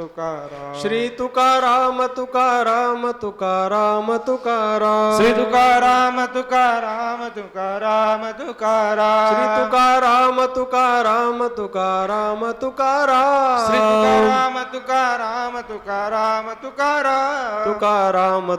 तुकाराम श्री तुकाराम तुकाराम तुकाराम तुकाराम श्री तुकाराम तुकाराम तुकाराम तुकाराम श्री तुकाराम तुकाराम तुकाराम तुकाराम श्री तुकाराम तुकाराम तुकाराम तुकाराम तुकाराम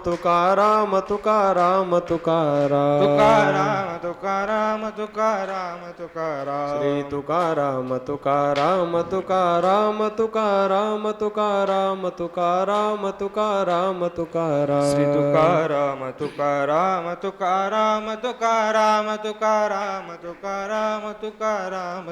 तुकाराम तुकाराम तुकाराम तुकाराम तुकाराम तुकाराम तुकाराम श्री तुकाराम तुकाराम तुकाराम तुकाराम तुकाराम तुकाराम तुकाराम तुकाराम श्री तुकाराम तुकाराम तुकाराम तुकाराम तुकाराम तुकाराम तुकाराम तुकाराम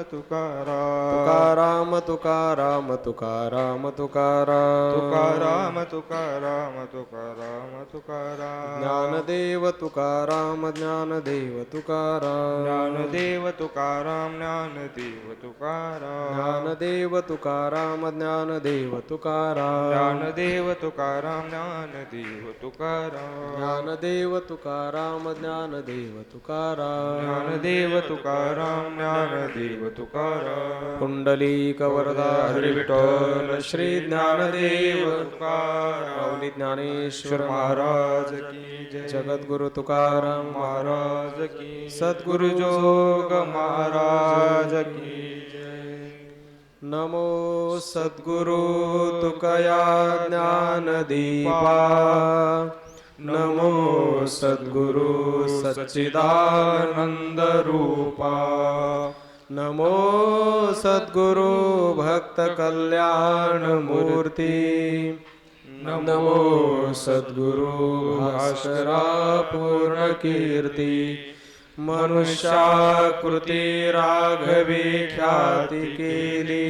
तुकाराम तुकाराम तुकाराम तुकाराम तुकाराम तुकाराम तुकाराम तुकाराम ज्ञानदेव तुकाराम ज्ञानदेव तुकाराम ज्ञानदेव तुकाराम ज्ञानदेव तुकाराम ज्ञानदेव तुकाराम ज्ञानदेव तुकाराम ज्ञानदेव तुकाराम ज्ञानदेव तुकाराम ज्ञानदेव तुकाराम ज्ञानदेव तुकाराम ज्ञानदेव तुकाराम ज्ञानदेव तुकाराम कुंडलीक वरदा हरी विठ्ठल श्री ज्ञानदेव तुकाराम माऊली ज्ञानेश्वर महाराज की जय जगद्गुरु तुकाराम महाराज की सद्गुरु जोग महाराज की नमो सद्गुरु तुकया ज्ञानदीपा नमो सद्गुरु सच्चिदानंद रूपा नमो सद्गुरु भक्त कल्याण मूर्ति नमो सद्गुरु भास्करा पूर्ण कीर्ती मनुष्याकृती राघवे ख्याती केली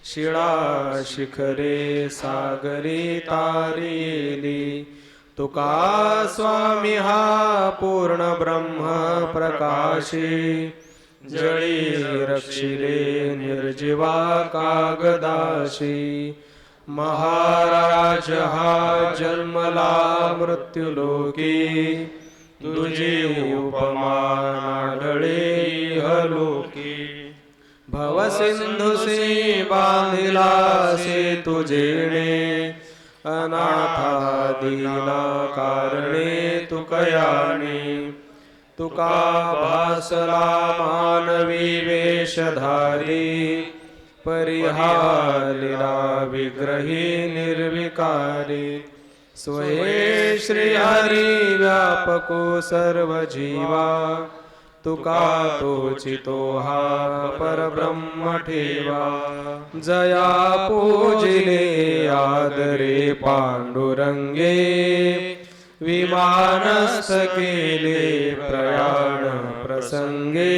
शिळा शिखरे सागरी तारिली तुका स्वामी हा पूर्ण ब्रह्म प्रकाशी जळी रक्षिले निर्जीवा कागदाशी महाराज हा जन्मला मृत्युलोकी तुझी उपमा नाडळे इहलोकी भवसिंधुसी बांधिला से तुझेणे अनाथा दिला कारणे तुकयाने तुका भासला मानवी वेशधारी परिहालिला विग्रही निर्विकारी स्वये श्री हरी व्यापको सर्व जीवा तुका तोचितो हा परब्रह्म ठेवा जया पूजिले आदरे पांडुरंगे विमानस्थ केले प्रयाण प्रसंगे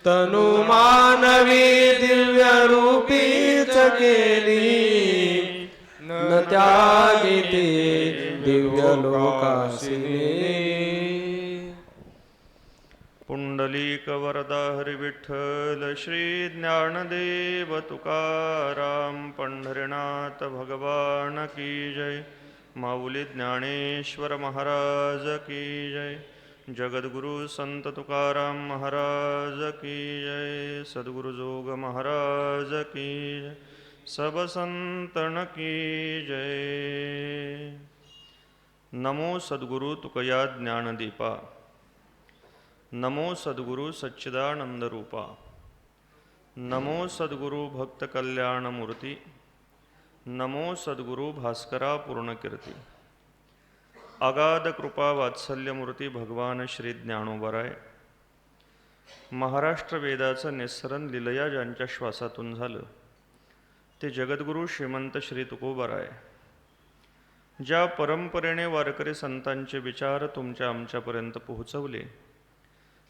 तनु मानवी दिव्य रूपीच केली न त्यागिते दिव्य लोकासिने पुंडलीक वरदा हरी विठ्ठल श्री ज्ञानदेव तुकाराम पंढरीनाथ भगवान की जय माऊली ज्ञानेश्वर महाराज की जय जगद्गुरु संत तुकाराम महाराज की जय सद्गुरु जोग महाराज की जय सब संतन की जय। नमो सद्गुरु तुकया ज्ञानदीपा नमो सद्गुरु सच्चिदानंद रूपा नमो सद्गुरु भक्त कल्याण मूर्ती नमो सद्गुरु भास्करा पूर्णकीर्ती अगाध कृपा वात्सल्य मूर्ती भगवान श्री ज्ञानोबराय महाराष्ट्र वेदाचं निस्सरण लीलया ज्यांच्या श्वासातून झालं ते जगद्गुरु श्रीमंत श्री तुकोबराय ज्या परंपरेने वारकरी संतांचे विचार तुमच्या आमच्यापर्यंत पोहोचवले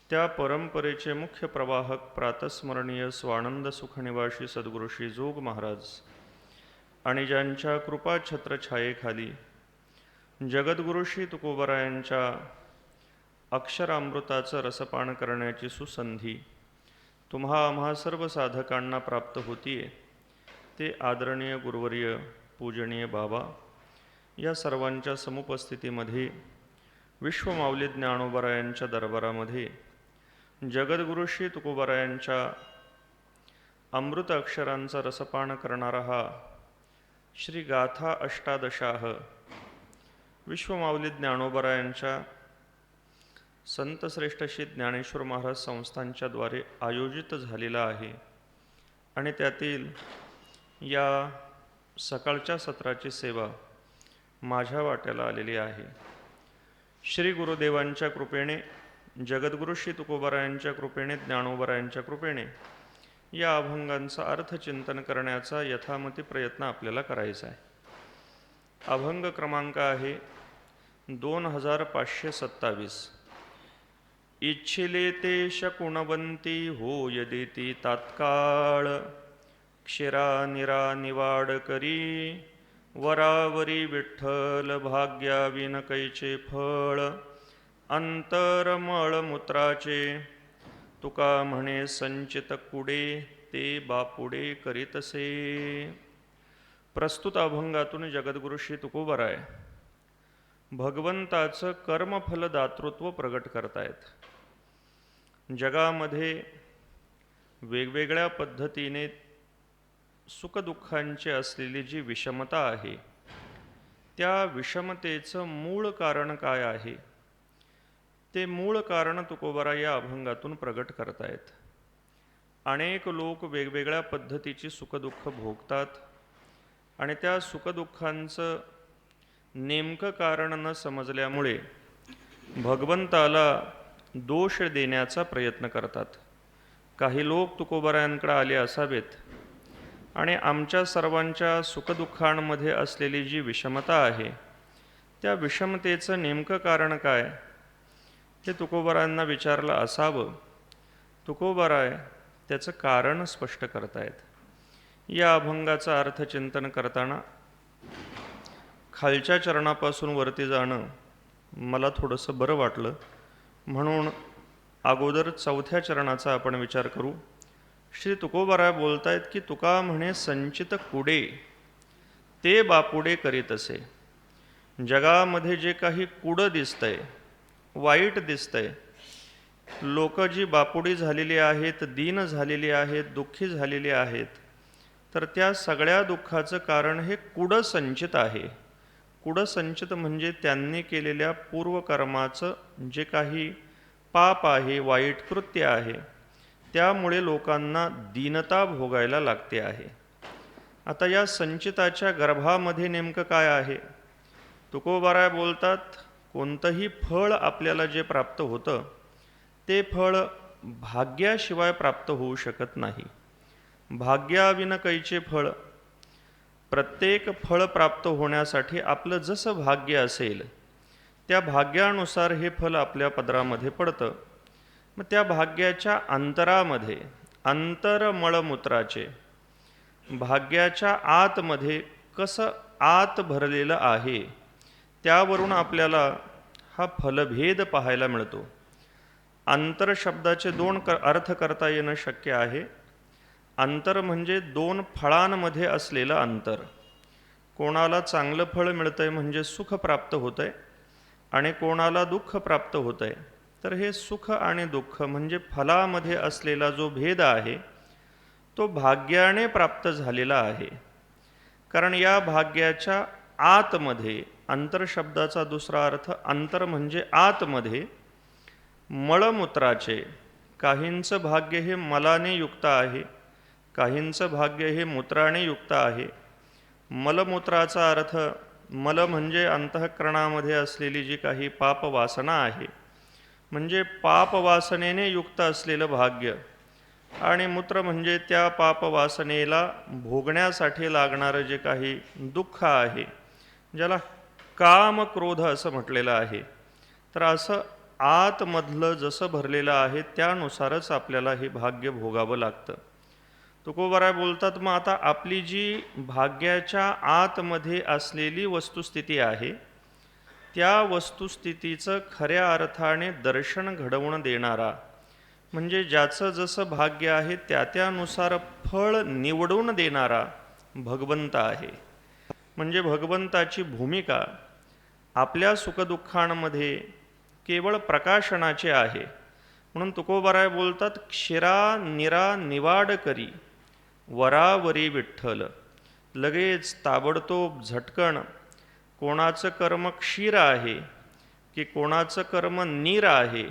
त्या परंपरेचे मुख्य प्रवाहक प्रातस्मरणीय स्वानंद सुखनिवासी सद्गुरू श्री जोग महाराज आणि ज्यांच्या कृपा छत्रछायेखाली जगद्गुरू श्री तुकोबरायांच्या अक्षरामृताचं रसपान करण्याची सुसंधी तुम्हा आम्हा सर्व साधकांना प्राप्त होतीये ते आदरणीय गुरुवर्य पूजनीय बाबा या सर्वांच्या समुपस्थितीमध्ये विश्वमाऊली ज्ञानोबरायांच्या दरबारामध्ये जगद्गुरू श्री तुकोबरायांच्या अमृत अक्षरांचा रसपान करणारा हा श्री गाथा अष्टादशाह विश्वमाऊली ज्ञानोबरायांच्या संतश्रेष्ठ श्री ज्ञानेश्वर महाराज संस्थांच्याद्वारे आयोजित झालेला आहे आणि त्यातील या सकाळच्या सत्राची सेवा माझ्या वाट्याला आलेली आहे. श्री गुरुदेवांच्या कृपेने, जगद्गुरु श्री तुकोबारायांच्या कृपेने, ज्ञानोबरायांच्या कृपेने या अभंगांचा अर्थचिंतन करण्याचा यथामती प्रयत्न आपल्याला करायचा आहे. अभंग क्रमांक आहे 2527. इच्छिले ते शकुणवंती होय देती तात्काळ, क्षीरा निरा निवाड करी वरावरी विठ्ठल भाग्याविन कैचे फळ, अंतरमळ मूत्राचे तुका म्हणे संचित कुडे ते बापुडे करीतसे. प्रस्तुत अभंगातून जगद्गुरु श्री तुकोबाराय भगवंताचं कर्मफल दातृत्व प्रगट करतायत. जगामध्ये वेगवेगळ्या पद्धतीने सुखदुःखांची असलेली जी विषमता आहे, त्या विषमतेचं मूळ कारण काय आहे, ते मूळ कारण तुकोबारा या अभंगातून प्रगट करतायत. अनेक लोक वेगवेगळ्या पद्धतीची सुखदुःख भोगतात आणि त्या सुखदुःखांचं नेमकं कारण न समजल्यामुळे भगवंताला दोष देण्याचा प्रयत्न करतात. काही लोक तुकोबारायांकडे आले असावेत आणि आमच्या सर्वांच्या सुखदुःखांमध्ये असलेली जी विषमता आहे, त्या विषमतेचं नेमकं कारण काय हे तुकोबारायांना विचारलं असावं. तुकोबाराय त्याचं कारण स्पष्ट करतायत. या अभंगाचं अर्थचिंतन करताना खालच्या चरणापासून वरती जाणं मला थोडंसं बरं वाटलं, म्हणून अगोदर चौथ्या चरणाचा आपण विचार करू. श्री तुकोबाराय बोलतायत की तुका म्हणे संचित कुडे ते बापुडे करीत असे. जगामध्ये जे काही कुडं दिसतंय, वाईट दिसतंय, लोक जी बापुडी झालेली आहेत, दीन झालेली आहेत, दुःखी झालेली आहेत, तर त्या सगळ्या दुःखाचं कारण हे कुडसंचित आहे. कुडसंचित म्हणजे त्यांनी केलेल्या पूर्वकर्माचं जे काही पाप आहे, वाईट कृत्य आहे, त्यामुळे लोकांना दीनता भोगायला लागते आहे. आता या संचिताच्या गर्भामध्ये नेमकं काय आहे? तुकोबाराय बोलतात, कोणतंही फळ आपल्याला जे प्राप्त होतं ते फळ भाग्याशिवाय प्राप्त होऊ शकत नाही. भाग्याविन कैचे फळ. प्रत्येक फळ प्राप्त होण्यासाठी आपलं जसं भाग्य असेल त्या भाग्यानुसार हे फल आपल्या पदरामध्ये पडतं. मग त्या भाग्याच्या अंतरामध्ये, अंतरमळमूत्राचे, भाग्याच्या आतमध्ये कसं आत भरलेलं आहे त्यावरून आपल्याला हा फलभेद पाहायला मिळतो. अंतर शब्दाचे दोन अर्थ करता येणं शक्य आहे. अंतर म्हणजे दोन फळांमध्ये असलेलं अंतर. कोणाला चांगलं फळ मिळतंय म्हणजे सुख प्राप्त होतंय आणि कोणाला दुःख प्राप्त होतंय, तर हे सुख आणि दुःख म्हणजे फलामध्ये असलेला जो भेद आहे तो भाग्याने प्राप्त झालेला आहे. कारण या भाग्याच्या आतमध्ये, अंतर शब्दाचा दुसरा अर्थ अंतर म्हणजे आतमध्ये, मळमूत्राचे, काहींचं भाग्य हे मलाने युक्त आहे, काहींचं भाग्य हे मूत्राने युक्त आहे. मलमूत्राचा अर्थ, मल म्हणजे अंतःकरणामध्ये असलेली जी काही पापवासना आहे, म्हणजे पापवासनेने युक्त असलेलं भाग्य, आणि मूत्र म्हणजे त्या पापवासनेला भोगण्यासाठी लागणारं जे काही दुःख आहे, ज्याला काम क्रोध असं म्हटलेलं आहे. तर असं आतमधलं जसं भरलेलं आहे त्यानुसारच आपल्याला हे भाग्य भोगावं लागतं. तुकोबाराय बोलतात, मग आता आपली जी भाग्याच्या आतमध्ये असलेली वस्तुस्थिती आहे त्या वस्तुस्थितीचं खऱ्या अर्थाने दर्शन घडवून देणारा, म्हणजे ज्याचं जसं भाग्य आहे त्यानुसार फळ निवडून देणारा भगवंत आहे. म्हणजे भगवंताची भूमिका आपल्या सुखदुःखांमध्ये केवळ प्रकाशनाची आहे. म्हणून तुकोबाराय बोलतात, क्षीरा निरा निवाड करी वरावरी विठ्ठल. लगेच ताबडतोब झटकन कोणाचं कर्म क्षीर आहे की कोणाचं कर्म नीर आहे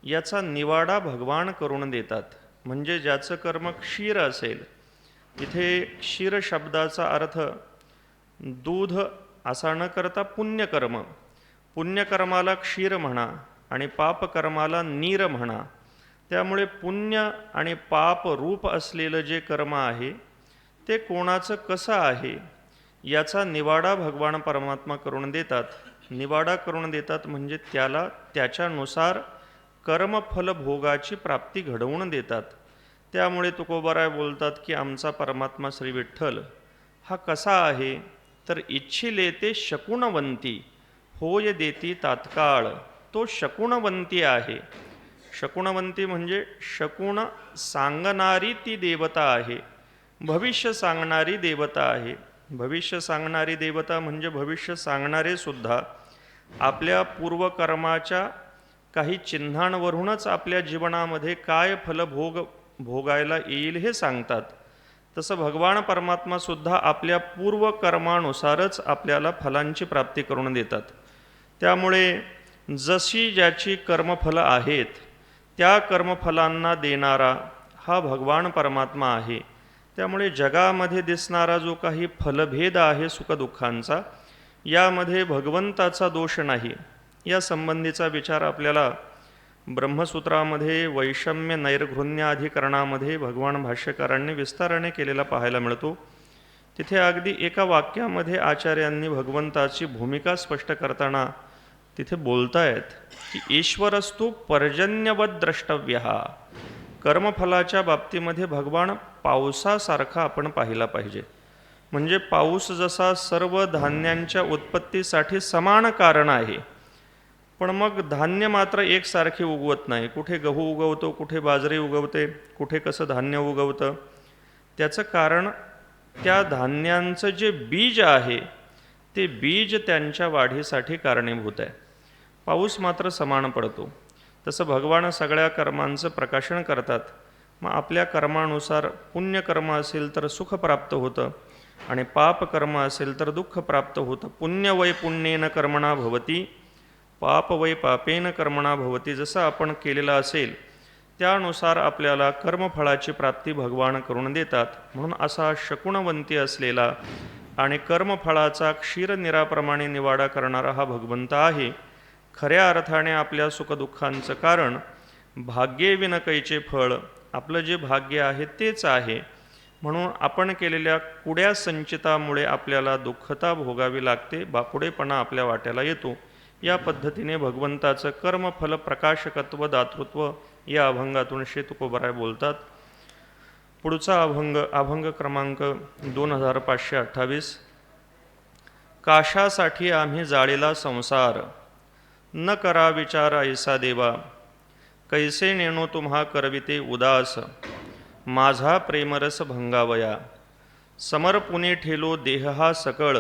याचा निवाडा भगवान करून देतात. म्हणजे ज्याचं कर्म क्षीर असेल, इथे क्षीर शब्दाचा अर्थ दूध असा न करता पुण्यकर्म, पुण्यकर्माला क्षीर म्हणा आणि पापकर्माला नीर म्हणा. त्यामुळे पुण्य आणि पाप रूप असलेलं जे कर्म आहे ते कोणाचं कसं आहे याचा निवाडा भगवान परमात्मा करून देतात. निवाडा करून देतात म्हणजे त्याला त्याच्यानुसार कर्मफल भोगाची प्राप्ती घडवून देतात. त्यामुळे तुकोबाराय बोलतात की आमचा परमात्मा श्री विठ्ठल हा कसा आहे तर इच्छिले ते शकुनवंती होय देती तात्काळ. तो शकुनवंती आहे. शकुनवंती म्हणजे शकुन सांगणारी ती देवता आहे, भविष्य सांगणारी देवता आहे. भविष्य सांगणारी देवता म्हणजे भविष्य सांगणारे सुद्धा आपल्या पूर्वकर्माच्या काही चिन्हांवरूनच आपल्या जीवनामध्ये काय फलभोग भोगायला येईल हे सांगतात. तसं भगवान परमात्मा सुद्धा आपल्या पूर्वकर्मानुसारच आपल्याला फलांची प्राप्ती करून देतात. त्यामुळे जशी ज्याची कर्मफलं आहेत त्या कर्मफलांना देणारा हा भगवान परमात्मा आहे. त्यामुळे जगामध्ये दिसणारा जो काही फलभेद आहे सुखदुःखांचा, यामध्ये भगवंताचा दोष नाही. या संबंधीचा विचार आपल्याला ब्रह्मसूत्रामध्ये वैषम्य नैर्घृण्याधिकरणामध्ये भगवान भाष्यकारांनी विस्ताराने केलेला पाहायला मिळतो. तिथे अगदी एका वाक्यामध्ये आचार्यांनी भगवंताची भूमिका स्पष्ट करताना तिथे बोलतायत की ईश्वरस्तु पर्जन्यवत द्रष्टव्यः. कर्मफलाच्या बाबतीमध्ये भगवान पावसासारखा आपण पाहिला पाहिजे. म्हणजे पाऊस जसा सर्व धान्यांच्या उत्पत्तीसाठी समान कारण आहे, पण मग धान्य मात्र एकसारखे उगवत नाही. कुठे गहू उगवतो, कुठे बाजरी उगवते, कुठे कसं धान्य उगवतं. त्याचं कारण त्या धान्यांचं जे बीज आहे ते बीज त्यांच्या वाढीसाठी कारणीभूत आहे. पाऊस मात्र समान पडतो. तसं भगवान सगळ्या कर्मांचं प्रकाशन करतात. मग आपल्या कर्मानुसार पुण्यकर्म असेल तर सुख प्राप्त होतं आणि पापकर्म असेल तर दुःख प्राप्त होतं. पुण्य वै पुण्येन कर्मणा भवती, पाप वै पापेन कर्मणा भवती. जसं आपण केलेलं असेल त्यानुसार आपल्याला कर्मफळाची प्राप्ती भगवान करून देतात. म्हणून असा शकुनवंती असलेला आणि कर्मफळाचा क्षीरनिराप्रमाणे निवाडा करणारा हा भगवंत आहे. खऱ्या अर्थाने आपल्या सुखदुःखांचं कारण भाग्येविन कैचे फळ, आपलं जे भाग्य आहे तेच आहे. म्हणून आपण केलेल्या कुड्या संचितामुळे आपल्याला दुःखता भोगावी लागते, बापुडेपणा आपल्या वाट्याला येतो. या पद्धतीने भगवंताचं कर्मफल प्रकाशकत्व दातृत्व या अभंगातून श्री तुकोबाराय बोलतात. पुढचा अभंग क्रमांक 2528. काशासाठी आम्ही जाळीला संसार, न करा विचार ऐसा देवा. कैसे नेणो तुम्हा करविते उदास, माझा प्रेमरस भंगावया. समर्पुनी ठेलो देह हा सकळ,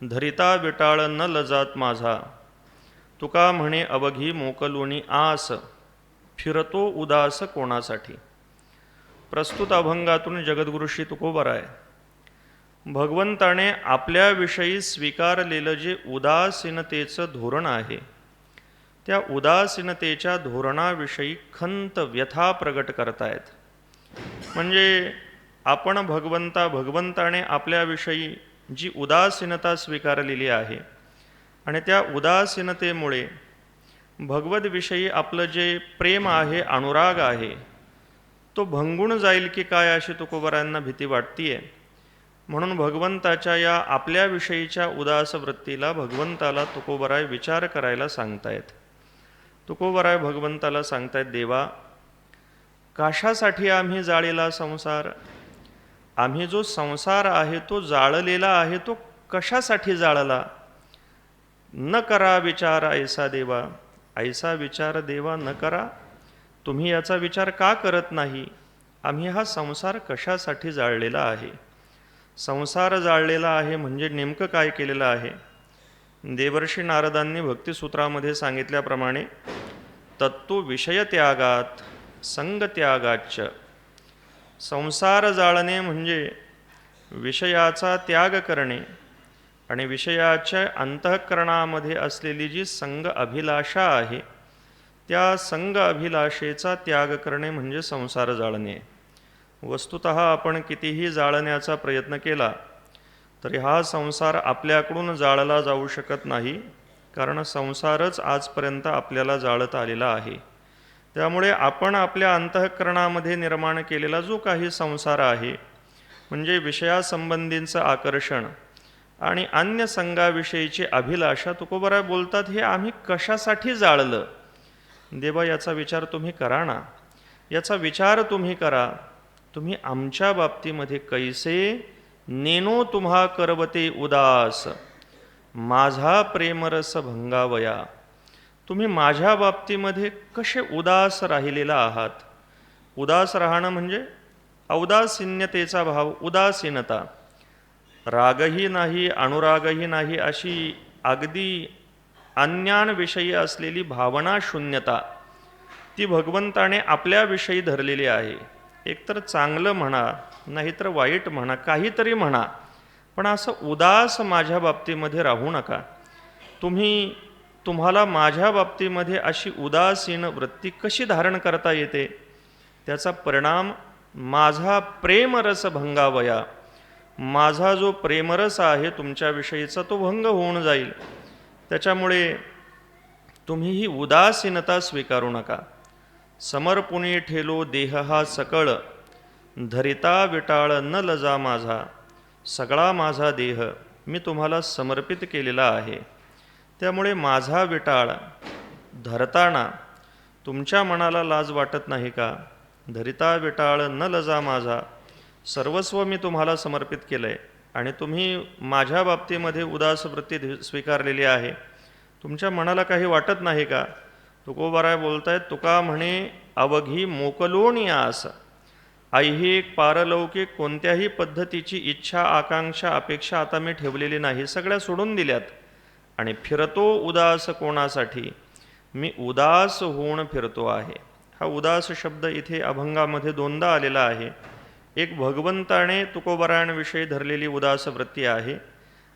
धरिता विटाळ न लजात माझा. तुका म्हणे अवघी मोकलोनी आस, फिरतो उदास कोणासाठी. प्रस्तुत अभंगातून जगद्गुरु श्री तुकोबाराय भगवंताने आपल्याविषयी स्वीकारलेलं जे उदासीनतेचं धोरण आहे त्या उदासीनतेच्या धोरणाविषयी खंत व्यथा प्रगट करतायत. म्हणजे आपण भगवंताने आपल्याविषयी जी उदासीनता स्वीकारलेली आहे आणि त्या उदासीनतेमुळे भगवद्विषयी आपलं जे प्रेम आहे, अनुराग आहे, तो भंगून जाईल की काय अशी तुकोबारायांना भीती वाटतीये. म्हणून भगवंताच्या या आपल्याविषयीच्या उदास वृत्तीला भगवंताला तुकोबाराय विचार करायला सांगतायत. तुकोबाराय भगवंताला सांगतायत, देवा कशासाठी आम्ही जाळीला संसार. आम्ही जो संसार आहे तो जाळलेला आहे, तो कशासाठी जाळला. न करा विचार ऐसा देवा. ऐसा विचार देवा न करा. तुम्ही याचा विचार का करत नाही. आम्ही हा संसार कशासाठी जाळलेला आहे. संसार जाळलेला आहे म्हणजे नेमकं काय केलेलं आहे. देवर्षी नारदांनी भक्तिसूत्रामध्ये सांगितल्याप्रमाणे तत्तो विषयत्यागात संगत्यागाच्च. संसार जाळणे म्हणजे विषयाचा त्याग करणे आणि विषयाच्या अंतःकरणामध्ये असलेली जी संग अभिलाषा आहे, त्या संग अभिलाषेचा त्याग करणे म्हणजे संसार जाळणे. वस्तुतः आपण कितीही जाळण्याचा प्रयत्न केला तरी हा संसार आपल्याकडून जाळला जाऊ शकत नाही, कारण संसारच आजपर्यंत आपल्याला जाळत आलेला आहे. त्यामुळे आपण आपल्या अंतःकरणामध्ये निर्माण केलेला जो काही संसार आहे, म्हणजे विषयासंबंधींचं आकर्षण आणि अन्य संघाविषयीची अभिलाषा, तुकोबराय बोलतात हे आम्ही कशासाठी जाळलं? देवा, याचा विचार तुम्ही करा ना. याचा विचार तुम्ही करा. तुम्ही आमच्या बाबतीमध्ये कैसे नेनो तुम्हा करवते उदास, माझा प्रेमरस भंगावया. तुम्ही माझ्या बाबतीमध्ये कसे उदास राहिलेला आहात. उदास राहणं म्हणजे औदासीन्यतेचा भाव, उदासीनता. रागही नाही, अनुरागही नाही, अशी अगदी अन्यांविषयी असलेली भावना शून्यता, ती भगवंताने आपल्याविषयी धरलेली आहे. एकतर चांगलं म्हणा, नाहीतर वाईट म्हणा, काहीतरी म्हणा, पण असं उदास माझ्या बाबतीमध्ये राहू नका. तुम्हाला माझ्या बाबतीमध्ये अशी उदासीन वृत्ती कशी धारण करता येते? त्याचा परिणाम माझा प्रेमरस भंगावया, माझा जो प्रेमरस आहे तुमच्याविषयीचा तो भंग होऊन जाईल. त्याच्यामुळे तुम्ही ही उदासीनता स्वीकारू नका. समर्पुणी ठेलो देह हा सकळ, धरिता विटाळ न लजा माझा. सगळा माझा देह मी तुम्हाला समर्पित केलेला आहे. त्यामुळे माझा विटाळ धरताना तुमच्या मनाला लाज वाटत नाही का? धरिता विटाळ न लजा माझा, सर्वस्व मी तुम्हाला समर्पित केलं आहे आणि तुम्ही माझ्या बाबतीमध्ये उदास वृत्ती स्वीकारलेली आहे. तुमच्या मनाला काही वाटत नाही का? तुकोबाराय बोलतायत, तुका म्हणे अवघी मोकलोणी आस, ऐहिक पारलौकिक कोणत्याही पद्धतीची इच्छा, आकांक्षा, अपेक्षा आता मी ठेवलेली नाही, सगळ्या सोडून दिल्यात. आणि फिरतो उदास कोणासाठी? मी उदास होऊन फिरतो आहे. हा उदास शब्द इथे अभंगामध्ये दोनदा आलेला आहे. एक भगवंताने तुकोबरायांविषयी धरलेली उदास वृत्ती आहे,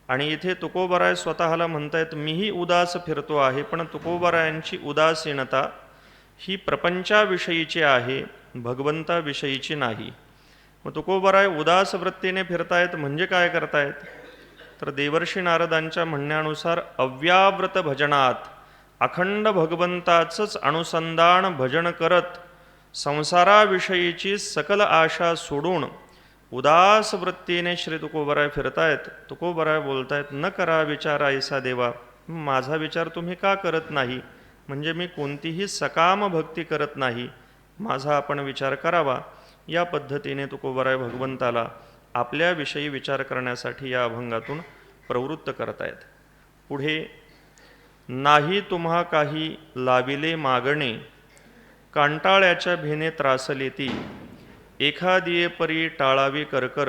आणि इथे तुकोबराय स्वतःला म्हणतायत मीही उदास फिरतो आहे, पण तुकोबरायांची उदासीनता ही प्रपंचाविषयीची आहे, भगवंताविषयीची नाही. मग तुकोबराय उदास वृत्तीने फिरतायत म्हणजे काय करतायत? तर देवर्षी नारदांच्या म्हणण्यानुसार अव्याव्रत भजनात अखंड भगवंताचंच अनुसंधान भजन करत संसाराविषयीची सकल आशा सोडून उदास वृत्तीने श्री तुकोबराय फिरतायत. तुकोबराय बोलतायत, न करा विचार ऐसा देवा. माझा विचार तुम्ही का करत नाही? म्हणजे मी कोणतीही सकाम भक्ती करत नाही, माझा आपण विचार करावा. या पद्धतीने तुकोबराय भगवंताला आपल्याविषयी विचार करण्यासाठी या अभंगातून प्रवृत्त करतायत. पुढे, नाही तुम्हा काही लाविले मागणे, कांटाळ्याच्या भेने त्रासले ती. एखादिये परी टाळावी करकर,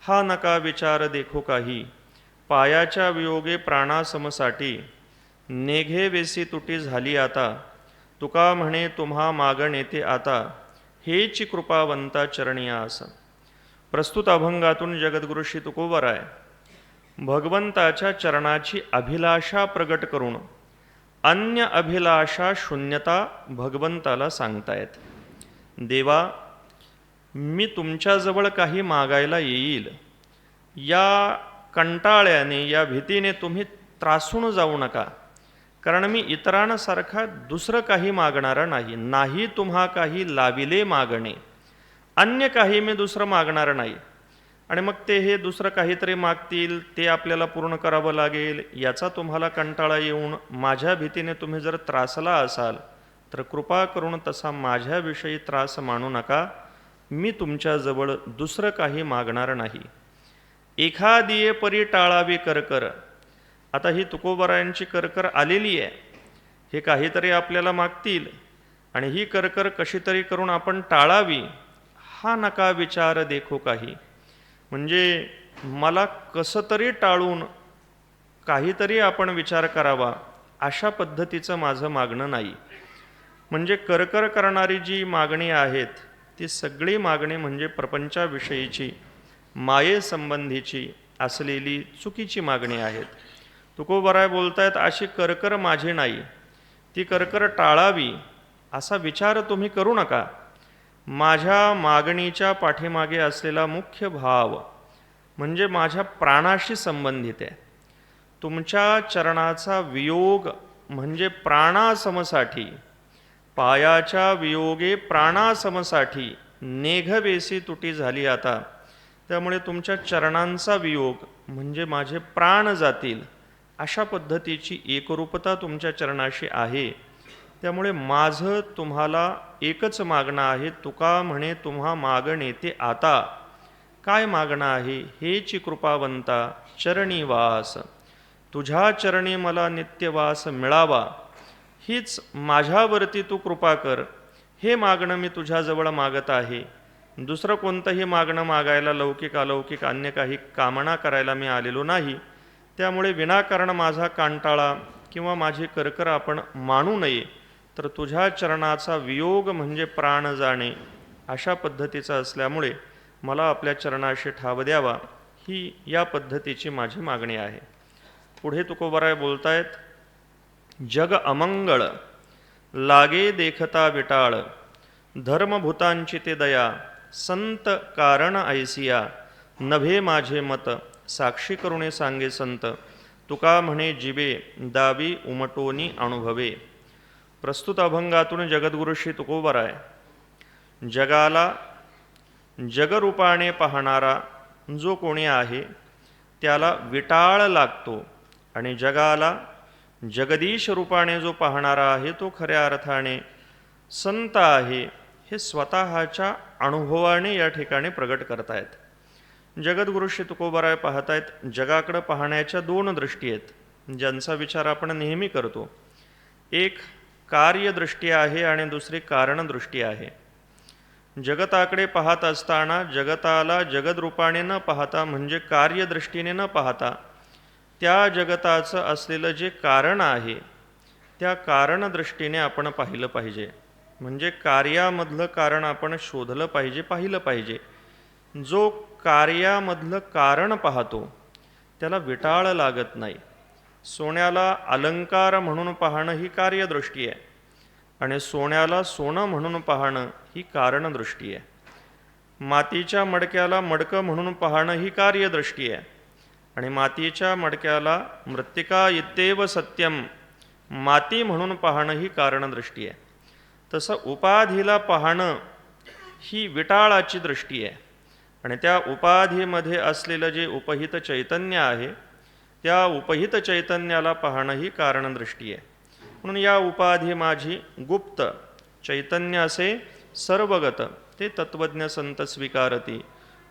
हा नका विचार देखो काही. पायाच्या वियोगे प्राणासमसाठी, नेघे वेसी तुटी झाली आता. तुका म्हणे तुम्हा मागणे ते आता, हेची कृपावंता चरणी आस. प्रस्तुत अभंगातून जगद्गुरु श्री तुकोबराय भगवंताच्या चरणाची अभिलाषा प्रगट करून अन्य अभिलाषा शून्यता भगवंताला सांगतायत. देवा, मी तुमच्याजवळ काही मागायला येईल, या कंटाळ्याने, या भीतीने तुम्ही त्रासून जाऊ नका, कारण मी इतरांसारखा दुसरं काही मागणारा नाही. नाही तुम्हा काही लाविले मागणे, अन्य काही मी दुसरं मागणार नाही. आणि मग ते हे दुसरं काहीतरी मागतील, ते आपल्याला पूर्ण करावं लागेल, याचा तुम्हाला कंटाळा येऊन माझ्या भीतीने तुम्ही जर त्रासला असाल तर कृपा करून तसा माझ्याविषयी त्रास मानू नका. मी तुमच्याजवळ दुसरं काही मागणार नाही. एखादिये परी टाळावी करकर. आता ही तुकोबरायांची करकर आलेली आहे. हे काहीतरी आपल्याला मागतील आणि ही करकर कशी तरी करून आपण टाळावी, हा नका विचार देखो काही. म्हणजे मला कसं तरी टाळून काहीतरी आपण विचार करावा, अशा पद्धतीचं माझं मागणं नाही. म्हणजे करकर करणारी जी मागणी आहेत ती सगळी मागणी म्हणजे प्रपंचाविषयीची, मायेसंबंधीची असलेली चुकीची मागणी आहेत. तुकोबराय बोलतायत अशी करकर माझी नाही, ती करकर टाळावी असा विचार तुम्ही करू नका. माझ्या मागणीच्या पाठीमागे असलेला मुख्य भाव म्हणजे माझ्या प्राणाशी संबंधित आहे. तुमच्या चरणाचा वियोग म्हणजे प्राणासमसाठी, पायाच्या वियोगे प्राणासमसाठी नेघबेसी तुटी झाली आता. त्यामुळे तुमच्या चरणांचा वियोग म्हणजे माझे प्राण जातील अशा पद्धतीची एकरूपता तुमच्या चरणाशी आहे. त्यामुळे माझं तुम्हाला एकच मागणं आहे. तुका म्हणे तुम्हा मागणे ते आता. काय मागणं आहे? हेची कृपावंता चरणी वास, तुझ्या चरणी मला नित्यवास मिळावा, हीच माझ्यावरती तू कृपा कर. हे मागणं मी तुझ्याजवळ मागत आहे. दुसरं कोणतंही मागणं मागायला, लौकिक अलौकिक अन्य काही कामना करायला मी आलेलो नाही. त्यामुळे विनाकारण माझा कांटाळा किंवा माझी करकर आपण मानू नये. तर तुझ्या चरणाचा वियोग म्हणजे प्राण जाणे अशा पद्धतीचा असल्यामुळे मला आपल्या चरणाशी ठाव द्यावा, ही या पद्धतीची माझी मागणी आहे. पुढे तुकोबराय बोलतायत, जग अमंगळ लागे देखता विटाळ, धर्मभूतांची ते दया, संत कारण ऐसिया, नभे माझे मत, साक्षी करुणे सांगे संत, तुका म्हणे जिबे दावी उमटोनी अनुभवे. प्रस्तुत अभंगातून जगद्गुरु श्री तुकोबराय जगाला जगरूपाने पाहणारा जो कोणी आहे त्याला विटाळ लागतो, आणि जगाला जगदीश रूपाने जो पाहणारा आहे तो खऱ्या अर्थाने संत आहे, हे स्वतःच्या अनुभवाने या ठिकाणी प्रगट करतायत. जगद्गुरु श्री तुकोबराय पाहतायत जगाकडे पाहण्याच्या दोन दृष्टी आहेत, ज्यांचा विचार आपण नेहमी करतो. एक कार्यदृष्टी आहे आणि दुसरी कारणदृष्टी आहे. जगताकडे पाहत असताना जगताला जगदरूपाने न पाहता म्हणजे कार्यदृष्टीने न पाहता त्या जगताचं असलेलं जे कारण आहे त्या कारणदृष्टीने आपण पाहिलं पाहिजे. म्हणजे कार्यामधलं कारण आपण शोधलं पाहिजे, पाहिलं पाहिजे. जो कार्यामधलं कारण पाहतो त्याला विटाळ लागत नाही. सोन्याला अलंकार म्हणून पाहणं ही कार्यदृष्टी आहे, आणि सोन्याला सोनं म्हणून पाहणं ही कारणदृष्टी आहे. मातीच्या मडक्याला मडकं म्हणून पाहणं ही कार्यदृष्टी आहे, आणि मातीच्या मडक्याला मृत्तिका इत्येव सत्यम, माती म्हणून पाहणं ही कारणदृष्टी आहे. तसं उपाधीला पाहणं ही विटाळाची दृष्टी आहे, आणि त्या उपाधीमध्ये असलेलं जे उपहित चैतन्य आहे त्या उपहित चैतन्याला पाहणं ही कारणदृष्टी आहे. म्हणून या उपाधी माझी गुप्त, चैतन्य असे सर्वगत, ते तत्वज्ञ संत स्वीकारती.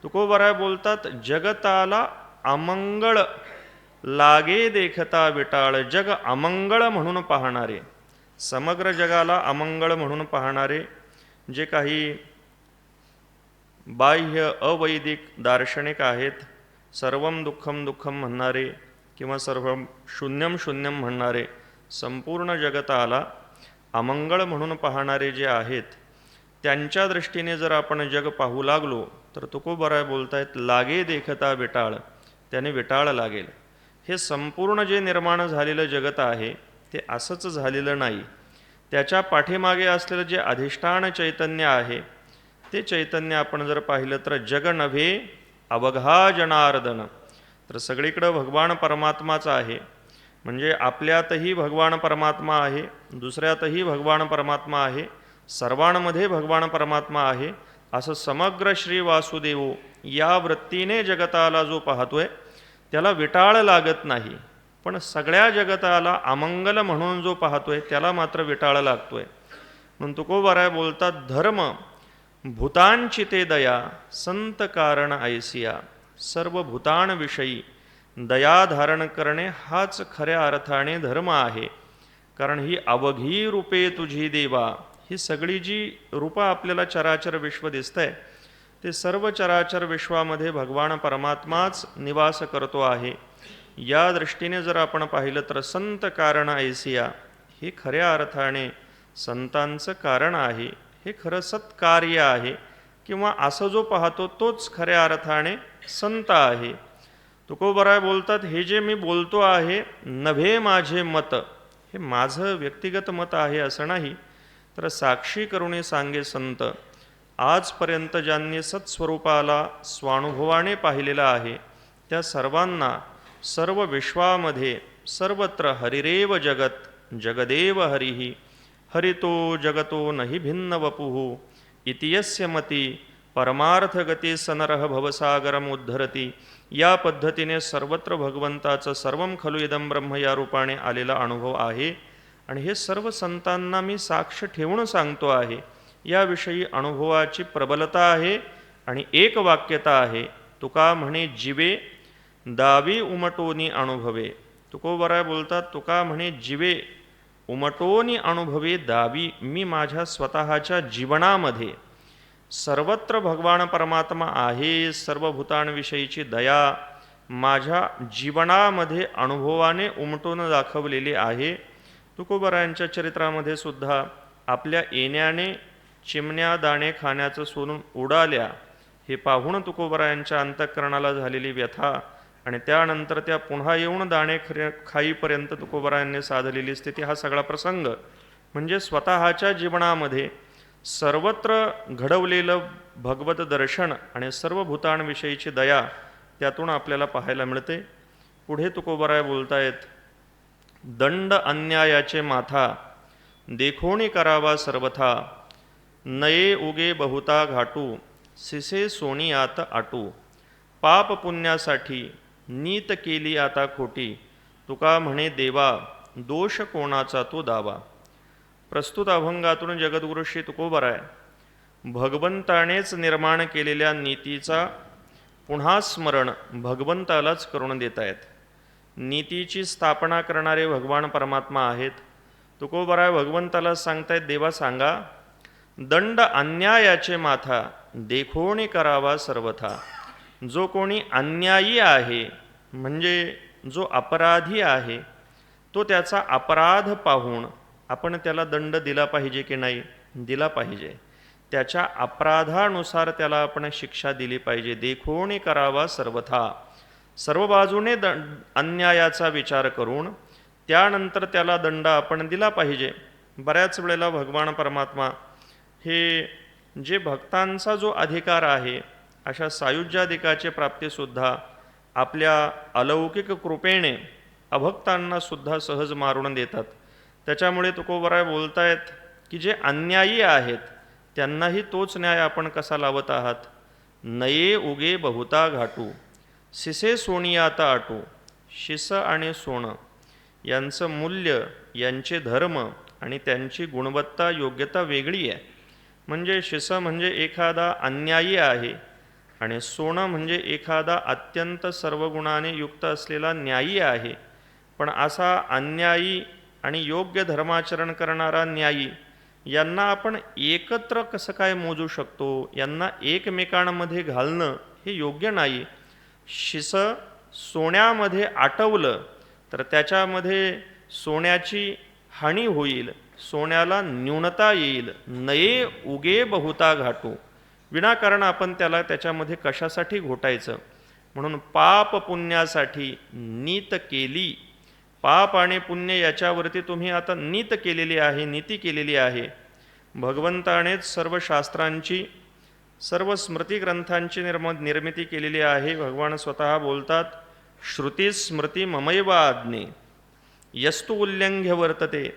तुकोबराय बोलतात जगताला अमंगळ लागे देखता विटाळ. जग अमंगळ म्हणून पाहणारे, समग्र जगाला अमंगळ म्हणून पाहणारे जे काही बाह्य अवैदिक दार्शनिक आहेत, सर्वम दुःखम दुःखम म्हणणारे किंवा सर्वम शून्यम शून्यम म्हणणारे, संपूर्ण जगताला अमंगळ म्हणून पाहणारे जे आहेत त्यांच्या दृष्टीने जर आपण जग पाहू लागलो तर तुकोबराय बोलतायत लागे देखता विटाळ, त्याने विटाळ लागेल. हे संपूर्ण जे निर्माण झालेलं जगत आहे ते असंच झालेलं नाही. त्याच्या पाठीमागे असलेलं जे अधिष्ठान चैतन्य आहे ते चैतन्य आपण जर पाहिलं तर जग नव्हे अवघा जनार्दन. तर सगळीकडं भगवान परमात्माचा आहे. म्हणजे आपल्यातही भगवान परमात्मा आहे, दुसऱ्यातही भगवान परमात्मा आहे, सर्वांमध्ये भगवान परमात्मा आहे. असं समग्र श्री वासुदेव या वृत्तीने जगताला जो पाहतोय त्याला विटाळ लागत नाही. पण सगळ्या जगताला अमंगल म्हणून जो पाहतोय त्याला मात्र विटाळ लागतोय. म्हणून तुकोबराय बोलतात धर्म भूतांची ते दया, संत कारण ऐसिया. सर्व भूतांविषयी दया धारण करणे हाच खऱ्या अर्थाने धर्म आहे. कारण ही अवघी रूपे तुझी देवा, ही सगळी जी रूपं आपल्याला चराचर विश्व दिसतंय ते सर्व चराचर विश्वामध्ये भगवान परमात्माच निवास करतो आहे. या दृष्टीने जर आपण पाहिलं तर संत कारण ऐसिया हे खऱ्या अर्थाने संतांचं कारण आहे, हे खरं सत्कार्य आहे. किंवा असं जो पाहतो तोच खऱ्या अर्थाने संत आहे. तुकोबराय बोलतात, हे जे मी बोलतो आहे नव्हे माझे मत, हे माझं व्यक्तिगत मत आहे असं नाही, तर साक्षी करुणी सांगे संत. आजपर्यंत ज्यांनी सत्स्वरूपाला स्वानुभवाने पाहिलेला आहे त्या सर्वांना सर्व विश्वामध्ये सर्वत्र हरिरेव जगत जगदेव हरिही हरितो जगतो नहि भिन्न वपुः इति यस्य मती परमार्थगती सनरः भवसागरमुद्धरती. या पद्धतीने सर्वत्र भगवंताचं सर्वं खलु इदं ब्रह्म या रूपाने आलेला अनुभव आहे. आणि हे सर्व संतांना मी साक्ष ठेवून सांगतो आहे. याविषयी अनुभवाची प्रबलता आहे आणि एक वाक्यता आहे. तुका म्हणे जीवे दावी उमटोनी अनुभवे. तुकोबराय बोलतात, तुका म्हणे जीवे उमटोनी अनुभवे दावी. मी माझ्या स्वतःच्या जीवनामध्ये सर्वत्र भगवान परमात्मा आहे, सर्व भूतांविषयीची दया माझ्या जीवनामध्ये अनुभवाने उमटून दाखवलेली आहे. तुकोबरायांच्या चरित्रामध्ये सुद्धा आपल्या येण्याने चिमण्या दाणे खाण्याचं सोडून उडाल्या हे पाहून तुकोबरायांच्या अंतःकरणाला झालेली व्यथा आणि त्यानंतर त्या पुन्हा येऊन दाणे खाईपर्यंत तुकोबरायांनी साधलेली स्थिती, हा सगळा प्रसंग म्हणजे स्वतःच्या जीवनामध्ये सर्वत्र घडवलेलं भगवत दर्शन आणि सर्व भूतांविषयीची दया त्यातून आपल्याला पाहायला मिळते. पुढे तुकोबराय बोलतायत, दंड अन्यायाचे माथा देखोणी करावा सर्वथा नये उगे बहुता घाटू सिसे सोनियात आटू. पाप पुण्यासाठी नीत केली आता खोटी तुका म्हणे देवा दोष कोणाचा तो दावा. प्रस्तुत अभंगातून जगद्गुरु श्री तुकोबराय भगवंतानेच निर्माण केलेल्या नीतीचा पुन्हा स्मरण भगवंतालाच करून देत आहेत. नीतीची स्थापना करणारे भगवान परमात्मा आहेत. तुकोबराय भगवंताला सांगतायत, देवा सांगा दंड अन्यायाचे माथा देखोणी करावा सर्वथा. जो कोणी अन्यायी आहे म्हणजे जो अपराधी आहे तो त्याचा अपराध पाहून आपण त्याला दंड दिला पाहिजे की नाही? दिला पाहिजे. त्याच्या अपराधानुसार त्याला आपण शिक्षा दिली पाहिजे. देखोणी करावा सर्वथा. सर्व बाजूने अन्यायाचा विचार करून त्यानंतर त्याला दंड आपण दिला पाहिजे. बऱ्याच वेळेला भगवान परमात्मा हे जे भक्तांचा जो अधिकार आहे अशा सायुज्याधिकाची प्राप्तीसुद्धा आपल्या अलौकिक कृपेने अभक्तांना सुद्धा सहज मारून देतात. त्याच्यामुळे तुकोबराय बोलतायत की जे अन्यायी आहेत त्यांनाही तोच न्याय आपण कसा लावत आहात. नये उगे बहुता घाटू सिसे सोनियाता आटू. शिस आणि सोनं यांचं मूल्य, यांचे धर्म आणि त्यांची गुणवत्ता योग्यता वेगळी आहे. म्हणजे शिस म्हणजे एखादा अन्यायी आहे आणि सोनं म्हणजे एखादा अत्यंत सर्व गुणाने युक्त असलेला न्यायी आहे. पण असा अन्यायी आणि योग्य धर्माचरण करणारा न्यायी यांना आपण एकत्र कसं काय मोजू शकतो? यांना एकमेकांमध्ये घालणं हे योग्य नाही. शिस सोन्यामध्ये आटवलं तर त्याच्यामध्ये सोन्याची हानी होईल, सोन्याला न्यूनता येईल. नये उगे बहुता घाटू. विनाकारण आपण त्याला त्याच्यामध्ये कशासाठी घोटायचं? म्हणून पाप पुण्यासाठी नीत केली. पाप आणि पुण्य याच्यावरती तुम्ही आता नीत केलेली आहे, नीती केलेली आहे. भगवंतानेच सर्व शास्त्रांची, सर्व स्मृती ग्रंथांची निर्मिती केलेली आहे. भगवान स्वतः बोलतात, श्रुती स्मृती ममैव आज्ञे यस्तु उल्लंघ्य वर्तते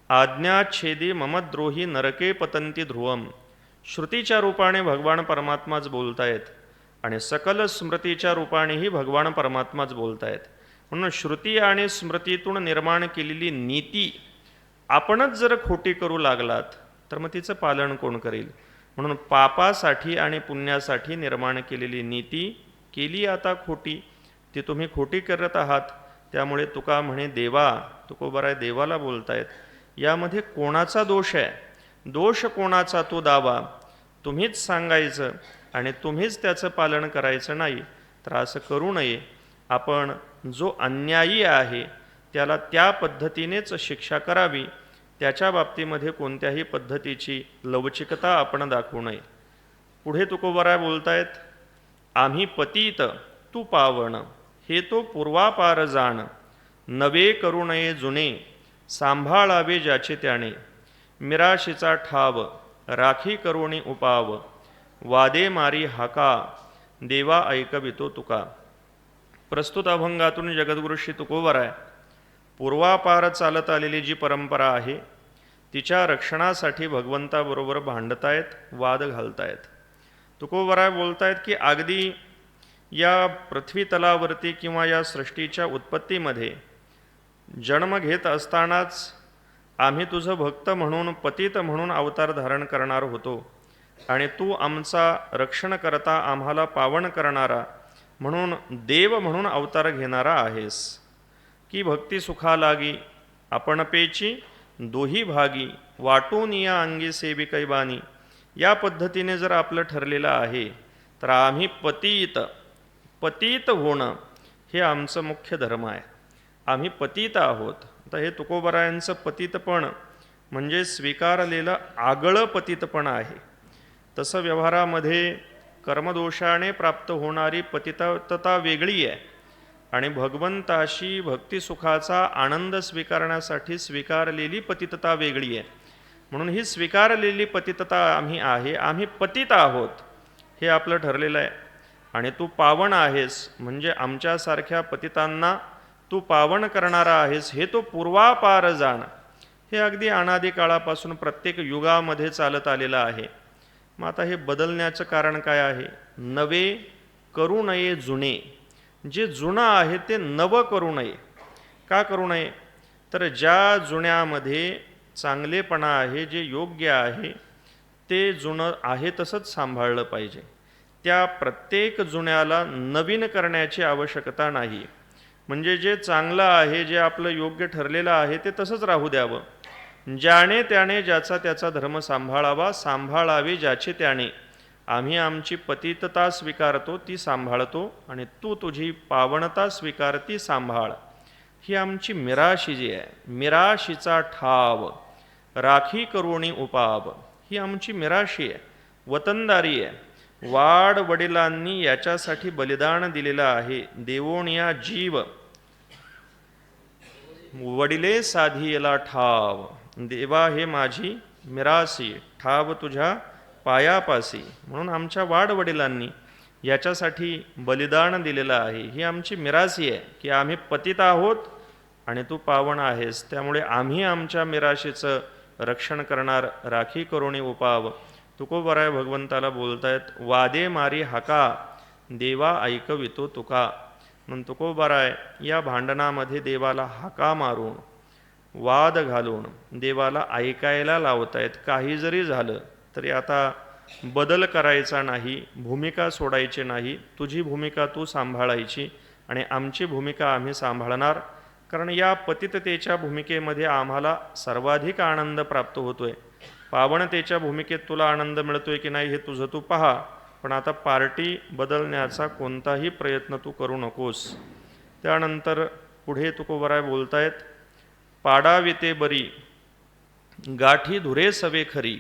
आज्ञाच्छेदी ममद्रोही नरके पतंती ध्रुवम. श्रुतीच्या रूपाने भगवान परमात्माच बोलतायत आणि सकल स्मृतीच्या रूपानेही भगवान परमात्माच बोलतायत. म्हणून श्रुती आणि स्मृतीतून निर्माण केलेली नीती आपणच जर खोटी करू लागलात तर मग तिचं पालन कोण करेल? म्हणून पापासाठी आणि पुण्यासाठी निर्माण केलेली नीती केली आता खोटी, ती तुम्ही खोटी करत आहात. त्यामुळे तुका म्हणे देवा. तुकोबराय देवाला बोलतायत, यामध्ये कोणाचा दोष आहे? दोष कोणाचा तो दावा तुम्हीच सांगायचं आणि तुम्हीच त्याचं पालन करायचं नाही. तर असं करू नये. आपण जो अन्यायी आहे त्याला त्या पद्धतीनेच शिक्षा करावी. त्याच्या बाबतीमध्ये कोणत्याही पद्धतीची लवचिकता आपण दाखवू नये. पुढे तुकोबराय बोलतायत, आम्ही पतित तू पावण, हे तो पूर्वापार जाण, नवे करू नये जुने, सांभाळावे ज्याचे त्याने, मिराशीचा ठाव, राखी करुणी उपाव, वादे मारी हाका, देवा ऐकवितो तुका. प्रस्तुत अभंगातून जगद्गुरु श्री तुकोबराय पूर्वापार चालत आलेली जी परंपरा आहे तिच्या रक्षणासाठी भगवंताबरोबर भांडतायत, वाद घालतायत. तुकोबराय बोलतायत की अगदी या पृथ्वी तलावरती किंवा या सृष्टीच्या उत्पत्तीमध्ये जन्म घेत असतानाच आम्ही तुझं भक्त म्हणून, पतित म्हणून अवतार धारण करणार होतो आणि तू आमचा रक्षण करता, आम्हाला पावन करणारा म्हणून, देव म्हणून अवतार घेणारा आहेस. की भक्ती सुखा लागी आपण पेची दोही भागी, वाटून या अंगी सेविकै बानी. या पद्धतीने जर आपलं ठरलेलं आहे तर आम्ही पतित होणं हे आमचं मुख्य धर्म आहे. आम्ही पतित आहोत. आता हे तुकोबरायांचं पतितपण म्हणजे स्वीकारलेलं आगळं पतितपण आहे. तसं व्यवहारामध्ये कर्मदोषाने प्राप्त होणारी पतितता वेगळी आहे आणि भगवंताशी भक्तिसुखाचा आनंद स्वीकारण्यासाठी स्वीकारलेली पतितता वेगळी आहे. म्हणून ही स्वीकारलेली पतितता आम्ही पतित आहोत हे आपलं ठरलेलं आहे. आणि तू पावन आहेस म्हणजे आमच्यासारख्या पतितांना तू पावन करणारा आहेस, हे तो पूर्वापार जाण. हे अगदी अनादी काळापासून प्रत्येक युगामध्ये चालत आलेलं आहे. मग आता हे बदलण्याचं कारण काय आहे? नवे करू नये जुने. जे जुनं आहे ते नवं करू नये. का करू नये? तर ज्या जुन्यामध्ये चांगलेपणा आहे, जे योग्य आहे ते जुनं आहे तसंच सांभाळलं पाहिजे. त्या प्रत्येक जुन्याला नवीन करण्याची आवश्यकता नाही. म्हणजे जे चांगलं आहे, जे आपलं योग्य ठरलेलं आहे ते तसंच राहू द्यावं. ज्याने त्याने ज्याचा त्याचा धर्म सांभाळावा, सांभाळावे ज्याचे त्याने. आम्ही आमची पतितता स्वीकारतो, ती सांभाळतो आणि तू तुझी पावनता स्वीकार, ती सांभाळ. ही आमची मिराशी जी आहे, मिराशीचा ठाव, राखी करुणी उपाव, ही आमची मिराशी आहे, वतनदारी आहे. वाड वडिलांनी याच्यासाठी बलिदान दिलेलं आहे. देवोनिया जीव वडिले साधियला ठाव. देवा हे माझी मिरासी, ठाव तुझ्या पायापासी. म्हणून आमच्या वाडवडिलांनी याच्यासाठी बलिदान दिलेलं आहे. ही आमची मिरासी आहे की आम्ही पतित आहोत आणि तू पावन आहेस, त्यामुळे आम्ही आमच्या मिराशीचं रक्षण करणार, राखी करुणी उपाव. तुकोबराय भगवंताला बोलतायत, वादे मारी हाका, देवा ऐकवितो तुका. म्हणून तुकोबराय या भांडणामध्ये देवाला हाका मारून, वाद घालून देवाला ऐकायला लावतायत. काही जरी झालं तरी आता बदल करायचा नाही, भूमिका सोडायची नाही. तुझी भूमिका तू सांभाळायची आणि आमची भूमिका आम्ही सांभाळणार. कारण या पतिततेच्या भूमिकेमध्ये आम्हाला सर्वाधिक आनंद प्राप्त होतोय. पावनतेच्या भूमिकेत तुला आनंद मिळतोय की नाही हे तुझं तू पहा, पण आता पार्टी बदलण्याचा कोणताही प्रयत्न तू करू नकोस. त्यानंतर पुढे तुकोबराय बोलतायत, पाडाविते बरी गाठी धुरे सवे खरी,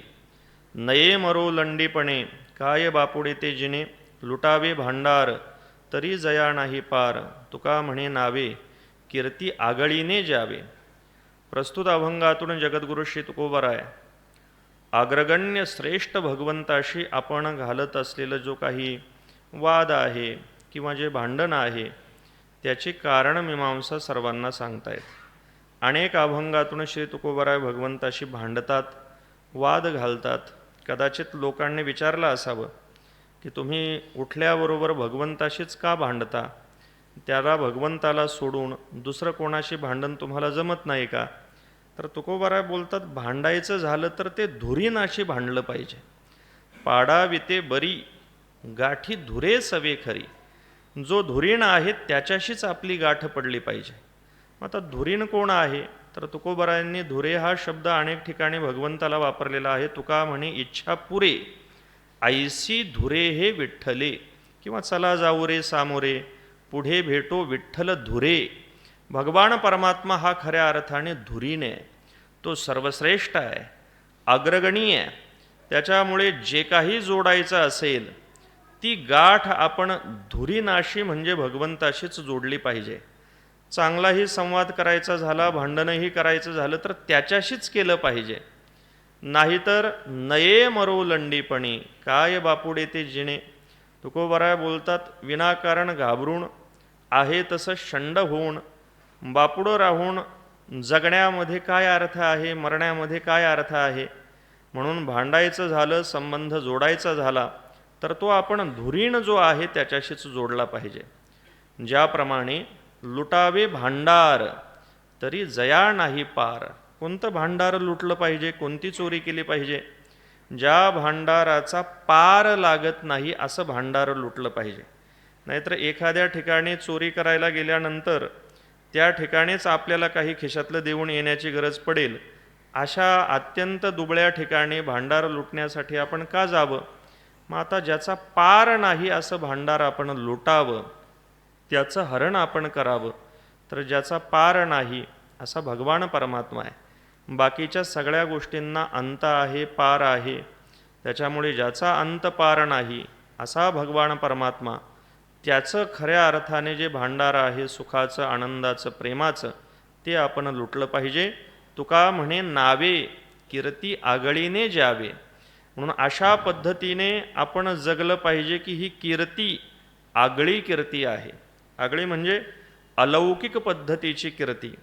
नये मरो लंडीपणे, काय बापुडे ते जिने, लुटावे भांडार तरी जया नाही पार, तुका म्हणे नावे कीर्ती आगळीने जावे. प्रस्तुत अभंगातून जगद्गुरु श्री तुकोबराय अग्रगण्य श्रेष्ठ भगवंताशी आपण घालत असलेलं जो काही वाद आहे किंवा जे भांडण आहे त्याची कारण मीमांसा सर्वांना सांगतायत. अनेक अभंगातून श्री तुकोबराय भगवंताशी भांडतात, वाद घालतात. कदाचित लोकांनी विचारलं असावं की तुम्ही उठल्याबरोबर भगवंताशीच का भांडता? त्याला भगवंताला सोडून दुसरं कोणाशी भांडण तुम्हाला जमत नाही का? तर तुकोबराय बोलतात, भांडायचं झालं तर ते धुरीनाशी भांडलं पाहिजे. पाडाविते बरी गाठी धुरे सवे खरी. जो धुरीण आहे त्याच्याशीच आपली गाठ पडली पाहिजे. आता धुरीण कोण आहे? तर तुकोबरायांनी धुरे हा शब्द अनेक ठिकाणी भगवंताला वापरलेला आहे. तुका म्हणे इच्छा पुरे, ऐसी धुरे हे विठ्ठले, किंवा चला जाऊ रे सामोरे, पुढे भेटो विठ्ठल धुरे. भगवान परमात्मा हा खऱ्या अर्थाने धुरीण आहे. तो सर्वश्रेष्ठ आहे, अग्रगणी आहे. त्याच्यामुळे जे काही जोडायचं असेल ती गाठ आपण धुरीनाशी म्हणजे भगवंताशीच जोडली पाहिजे. चांगलाही संवाद करायचा झाला, भांडणही करायचं झालं तर त्याच्याशीच केलं पाहिजे. नाहीतर नये मरो लंडीपणी काय बापुडे ते जिणे. तुकोबाराय बोलतात, विनाकारण घाबरून आहे तसं शंड होऊन बापुडं राहून जगण्यामध्ये काय अर्थ आहे, मरण्यामध्ये काय अर्थ आहे. म्हणून भांडायचं झालं, संबंध जोडायचा झाला तर तो आपण धुरीण जो आहे त्याच्याशीच जोडला पाहिजे. ज्याप्रमाणे लुटावे भांडार तरी जया नाही पार. कोणतं भांडार लुटलं पाहिजे, कोणती चोरी केली पाहिजे? ज्या भांडाराचा पार लागत नाही असं भांडार लुटलं पाहिजे. नाहीतर एखाद्या ठिकाणी चोरी करायला गेल्यानंतर त्या ठिकाणीच आपल्याला काही खिशातलं देऊन येण्याची गरज पडेल. अशा अत्यंत दुबळ्या ठिकाणी भांडार लुटण्यासाठी आपण का जावं? मग आता ज्याचा पार नाही असं भांडार आपण लुटावं, त्याचं हरण आपण करावं. तर ज्याचा पार नाही असा भगवान परमात्मा आहे. बाकीच्या सगळ्या गोष्टींना अंत आहे, पार आहे. त्याच्यामुळे ज्याचा अंत पार नाही असा भगवान परमात्मा, त्याचं खऱ्या अर्थाने जे भांडार आहे सुखाचं, आनंदाचं, प्रेमाचं, ते आपण लुटलं पाहिजे. तुका म्हणे नावे कीर्ती आगळीने ज्यावे. म्हणून अशा पद्धतीने आपण जगलं पाहिजे की ही कीर्ती आगळी कीर्ती आहे. आगळी म्हणजे अलौकिक पद्धतीची कीर्ती.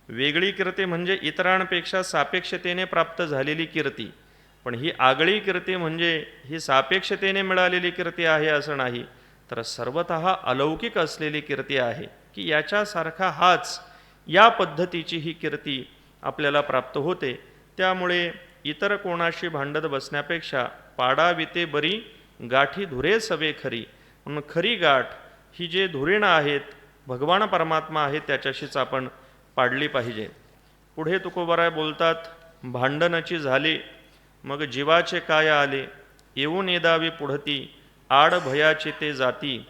वेगळी कीर्ती म्हणजे इतरांपेक्षा सापेक्षतेने प्राप्त झालेली कीर्ती. पण ही आगळी कीर्ती म्हणजे ही सापेक्षतेने मिळालेली कीर्ती आहे असं नाही, तर सर्वतः अलौकिक असलेली कीर्ती आहे की याच्यासारखा हाच, या पद्धतीची ही कीर्ती आपल्याला प्राप्त होते. त्यामुळे इतर कोणाशी भांडत बसण्यापेक्षा पाडाविते बरी गाठी धुरे सवे खरी. म्हणून खरी गाठ ही जे धुरीण आहेत, भगवान परमात्मा आहेत, त्याच्याशीच आपण पाडली पाहिजे. पुढे तुकोबाराय बोलतात, भांडणाची झाले मग जीवाचे काय आले, येऊन येदावी पुढती आड भयाचे ते जाती,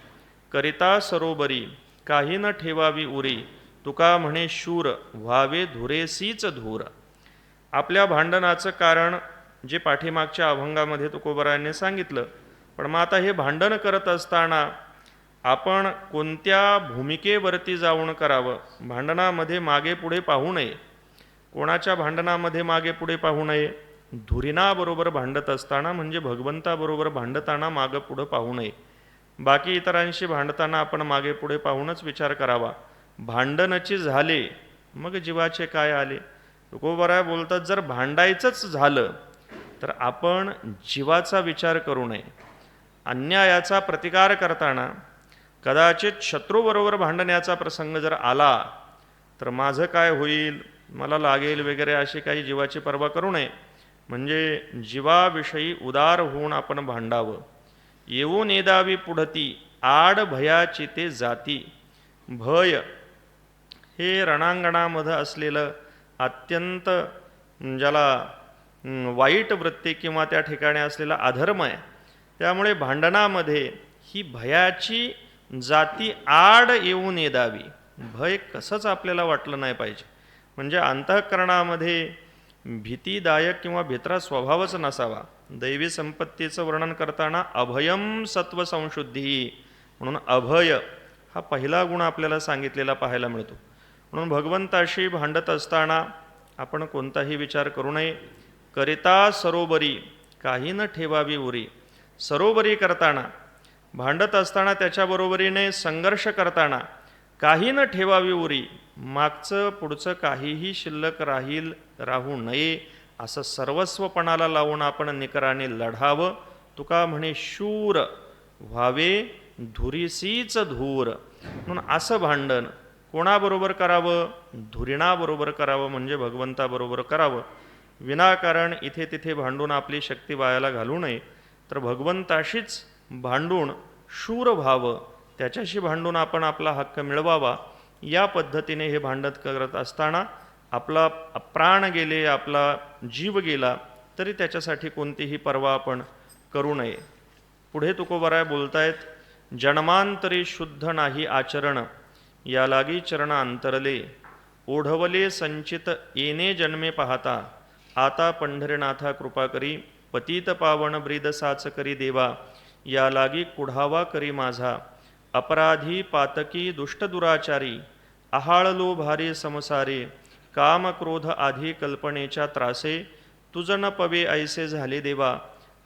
करिता सरोबरी काही न ठेवावी उरी, तुका म्हणे शूर व्हावे धुरेसीच धूर. आपल्या भांडणाचं कारण जे पाठीमागच्या अभंगामध्ये तुकोबारायांनी सांगितलं. पण मग आता हे भांडण करत असताना आपण कोणत्या भूमिकेवरती जाऊन करावं? भांडणामध्ये मागे पुढे पाहू नये. कोणाच्या भांडणामध्ये मागे पुढे पाहू नये? धुरीणाबरोबर भांडत असताना म्हणजे भगवंताबरोबर भांडताना मागं पुढं पाहू नये. बाकी इतरांशी भांडताना आपण मागे पुढे पाहूनच विचार करावा. भांडणाची झाले मग जीवाचे काय आले. तुकोबाराय बोलतात, जर भांडायचंच झालं तर आपण जीवाचा विचार करू नये. अन्यायाचा प्रतिकार करताना कदाचित शत्रूबरोबर भांडण्याचा प्रसंग जर आला तर माझं काय होईल, मला लागेल वगैरे अशी काही जीवाची पर्वा करू नये. म्हणजे जीवाविषयी उदार होऊन आपण भांडावं. येऊन येदावी पुढती आड भयाची ते जाती. भय हे रणांगणामध्ये असलेलं अत्यंत ज्याला वाईट वृत्ती किंवा त्या ठिकाणी असलेला अधर्म आहे. त्यामुळे भांडणामध्ये ही भयाची जाती आड येऊन येदावी. भय कसंच आपल्याला वाटलं नाही पाहिजे. म्हणजे अंतःकरणामध्ये भीतीदायक किंवा भित्रा स्वभावच नसावा. दैवी संपत्तीचं वर्णन करताना अभयम सत्व संशुद्धी म्हणून अभय हा पहिला गुण आपल्याला सांगितलेला पाहायला मिळतो. म्हणून भगवंताशी भांडत असताना आपण कोणताही विचार करू नये. करिता सरोबरी काही न ठेवावी उरी. सरोबरी करताना, भांडत असताना, त्याच्याबरोबरीने संघर्ष करताना काही न ठेवावी उरी. मागचं पुढचं काहीही शिल्लक राहू नये असं सर्वस्वपणाला लावून आपण निकराने लढावं. तुका म्हणे शूर व्हावे धुरीसीच धूर. म्हणून असं भांडण कोणाबरोबर करावं? धुरीणाबरोबर करावं, म्हणजे भगवंताबरोबर करावं. विनाकारण इथे तिथे भांडून आपली शक्ती वायाला घालू नये. तर भगवंताशीच भांडून शूर व्हावं, त्याच्याशी भांडून आपण आपला हक्क मिळवावा. या पद्धतीने हे भांडत करत असताना आपला प्राण गेले, आपला जीव गेला तरी त्याच्यासाठी कोणतीही पर्वा आपण करू नये. पुढे तुकोबाराय बोलतायत, जन्मांतरी शुद्ध नाही आचरण, या लागी चरण अंतरले, ओढवले संचित येणे जन्मे पाहता, आता पंढरीनाथा कृपा करी, पतित पावन ब्रीद साच करी देवा, या लागी कुढावा करी माझा. अपराधी पातकी दुष्ट दुराचारी, आहाळलो भारी समसारे. काम क्रोध आधी कल्पनेच्या त्रासे, तुझ न पवे ऐसे झाले देवा.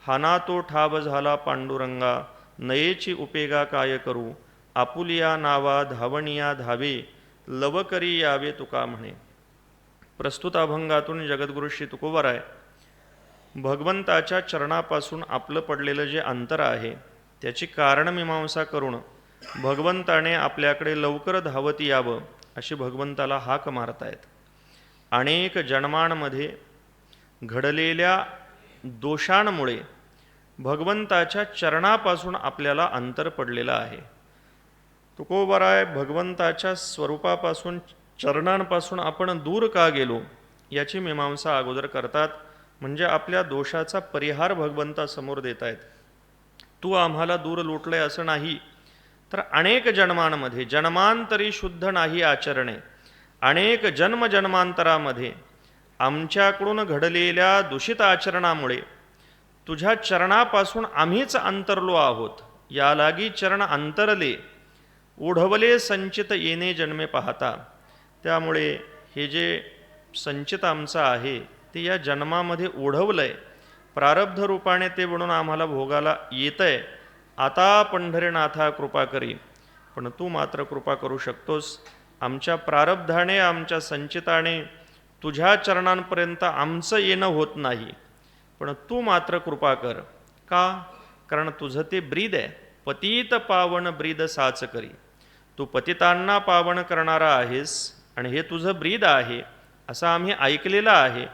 हाना तो ठाव झाला पांडुरंगा, नयेची उपेगा काय करू. आपुलिया नावा धावणिया धावे, लव करी यावे तुका म्हणे. प्रस्तुत अभंगातून जगद्गुरु श्री तुकोबाराय भगवंताच्या चरणापासून आपलं पडलेलं जे अंतर आहे त्याची कारणमीमांसा करून भगवंताने आपल्याकडे लवकर धावत यावं अशी भगवंताला हाक मारतायत. अनेक जन्मांमध्ये घडलेल्या दोषांमुळे भगवंताच्या चरणापासून आपल्याला अंतर पडलेलं आहे. तुकोबाराय भगवंताच्या स्वरूपापासून चरणांपासून आपण दूर का गेलो याची मीमांसा अगोदर करतात. म्हणजे आपल्या दोषाचा परिहार भगवंतासमोर देत आहेत. तू आम्हाला दूर लोटलंय असं नाही, तर अनेक जन्मांमध्ये, जन्मांतरी शुद्ध नाही आचरणे, अनेक जन्मजन्मांतरामध्ये आमच्याकडून घडलेल्या दूषित आचरणामुळे तुझ्या चरणापासून आम्हीच अंतरलो आहोत. या लागी चरण अंतरले, ओढवले संचित येणे जन्मे पाहता. त्यामुळे हे जे संचित आमचं आहे ते या जन्मामध्ये ओढवलंय, प्रारब्ध रूपाने ते म्हणून आम्हाला भोगाला येतंय. आता पंढरीनाथा कृपा करी, पण तू मात्र कृपा करू शकतोस. आमच्या प्रारब्धाने, आमच्या संचिताने तुझ्या चरणांपर्यंत आमचं येणं होत नाही, पण तू मात्र कृपा कर. का? कारण तुझं ते ब्रीद आहे, पतित पावन ब्रीद साच करी. तू पतितांना पावन करणारा आहेस आणि हे तुझं ब्रीद आहे असं आम्ही ऐकलेलं आहे.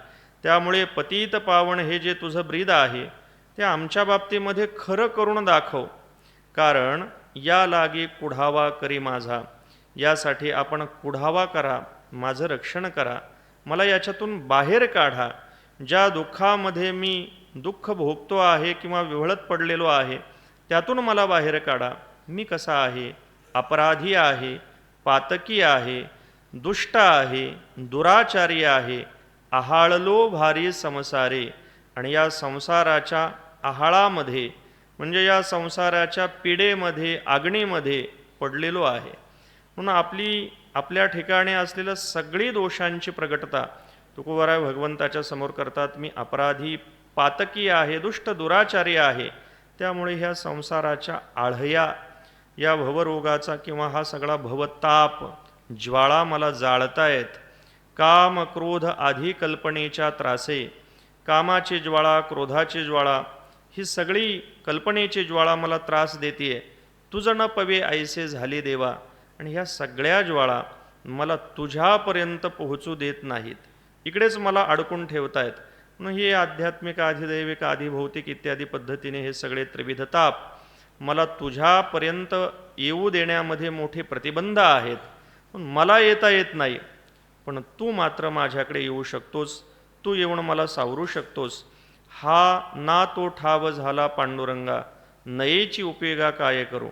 त्यामुळे पतित पावन हे जे तुझं ब्रीद आहे ते आमच्या बाबतीमध्ये खरं करून दाखव. कारण या लागी कुढावा करी माझा, यासाठी आपण कुढावा करा, माझं रक्षण करा, मला याच्यातून बाहेर काढा. ज्या दुःखामध्ये मी दुःख भोगतो आहे किंवा विव्हळत पडलेलो आहे त्यातून मला बाहेर काढा. मी कसा आहे? अपराधी आहे, पातकी आहे, दुष्ट आहे, दुराचारी आहे, आहाळलो भारी समसारे. आणि या संसाराच्या आहाळामध्ये म्हणजे या संसाराच्या पिडेमध्ये, आग्नीमध्ये पडलेलो आहे. म्हणून आपल्या ठिकाणी असलेल्या सगळी दोषांची प्रगटता तुकोबाराय भगवंताच्या समोर करतात. मी अपराधी, पातकी आहे, दुष्ट दुराचारी आहे. त्यामुळे ह्या संसाराच्या आळह्या, या भवरोगाचा किंवा हा सगळा भवताप ज्वाळा मला जाळतायत. काम क्रोध आधी कल्पनेच्या त्रासे, कामाची ज्वाळा, क्रोधाची ज्वाळा, ही सगळी कल्पनेची ज्वाळा मला त्रास देते. तुझं न पवे ऐसे झाले देवा. आणि ह्या सगळ्या ज्वाळा मला तुझ्यापर्यंत पोहोचू देत नाहीत, इकडेच मला अडकून ठेवतायत. म्हणून हे आध्यात्मिक, आधिदैविक, आधिभौतिक इत्यादी पद्धतीने हे सगळे त्रिविध ताप मला तुझ्यापर्यंत येऊ देण्यामध्ये मोठे प्रतिबंध आहेत. पण मला येता येत नाही, पण तू मात्र माझ्याकडे येऊ शकतोस, तू येऊन मला सावरू शकतोस. हा ना तो ठाव झाला पांडुरंगा, नयेची उपयोगा काय करू.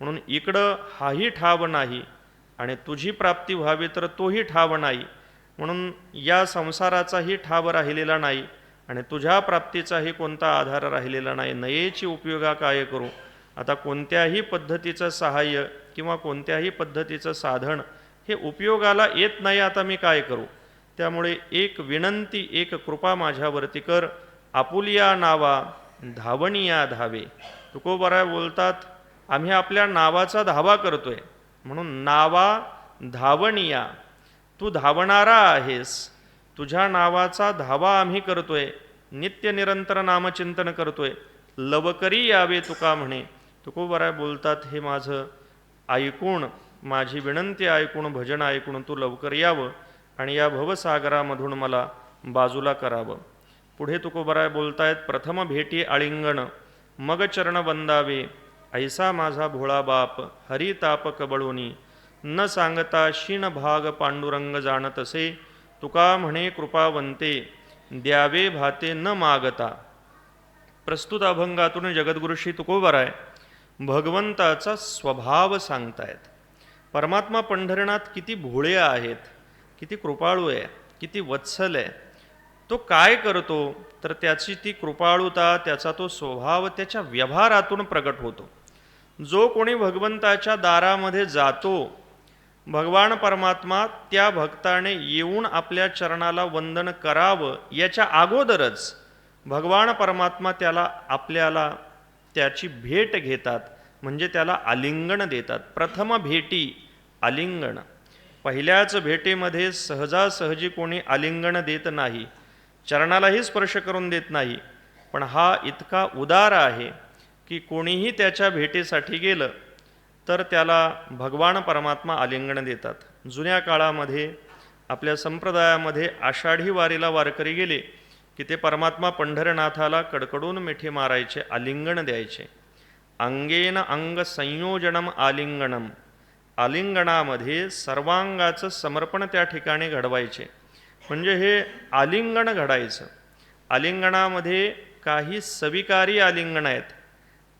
म्हणून इकडं हाही ठाव नाही आणि तुझी प्राप्ती व्हावी तर तोही ठाव नाही. म्हणून या संसाराचाही ठाव राहिलेला नाही आणि तुझ्या प्राप्तीचाही कोणता आधार राहिलेला नाही. नयेची उपयोगा काय करू. आता कोणत्याही पद्धतीचं सहाय्य किंवा कोणत्याही पद्धतीचं साधन हे उपयोगाला येत नाही, आता मी काय करू. त्यामुळे एक विनंती, एक कृपा माझ्यावरती कर. आपुलिया नावा धावणिया धावे. तुकोबाराय बोलतात, आम्ही आपल्या नावाचा धावा करतोय, म्हणून नावा धावणिया, तू धावणारा आहेस, तुझ्या नावाचा धावा आम्ही करतोय, नित्य निरंतर नामचिंतन करतोय. लवकरी यावे तुका म्हणे. तुकोबाराय बोलतात, हे माझं ऐकून, माझी विनंती ऐकून, भजन ऐकून तू लवकर यावं आणि या भवसागरामधून मला बाजूला करावं. पुढे तुकोबाराय बोलतायत, प्रथम भेटी आलिंगन मग चरण वंदावे. ऐसा माझा भोळा बाप हरिताप कबळोनी. न सांगता शीन भाग पांडुरंग जाणतसे. तुका म्हणे कृपावंते द्यावे भाते न मागता. प्रस्तुत अभंगातून जगद्गुरु श्री तुकोबाराय भगवंताचा स्वभाव सांगतायत. परमात्मा पंढरीनाथ किती भोळे आहेत, किती कृपाळू आहे, किती वत्सल आहे. तो काय करतो तर त्याची ती कृपाळुता, त्याचा तो स्वभाव त्याच्या व्यवहारातून प्रगट होतो. जो कोणी भगवंताच्या दारामध्ये जातो, भगवान परमात्मा त्या भक्ताने येऊन आपल्या चरणाला वंदन करावं याच्या अगोदरच भगवान परमात्मा आपल्याला त्याची भेट घेतात, म्हणजे त्याला आलिंगन देतात. प्रथम भेटी आलिंगन. पहिल्याच भेटीमध्ये सहजासहजी कोणी आलिंगन देत नाही, चरणालाही स्पर्श करून देत नाही. पण हा इतका उदार आहे की कोणीही त्याच्या भेटीसाठी गेलं तर त्याला भगवान परमात्मा आलिंगन देतात. जुन्या काळामध्ये आपल्या संप्रदायामध्ये आषाढी वारीला वारकरी गेले की ते परमात्मा पंढरनाथाला कडकडून मिठी मारायचे, आलिंगन द्यायचे. अंगेन अंग संयोजनम आलिंगनम. आलिंगनामध्ये सर्वांगाचं समर्पण त्या ठिकाणी घडवायचे, म्हणजे हे आलिंगन घडायचं. आलिंगनामध्ये काही सविकारी आलिंगन आहेत,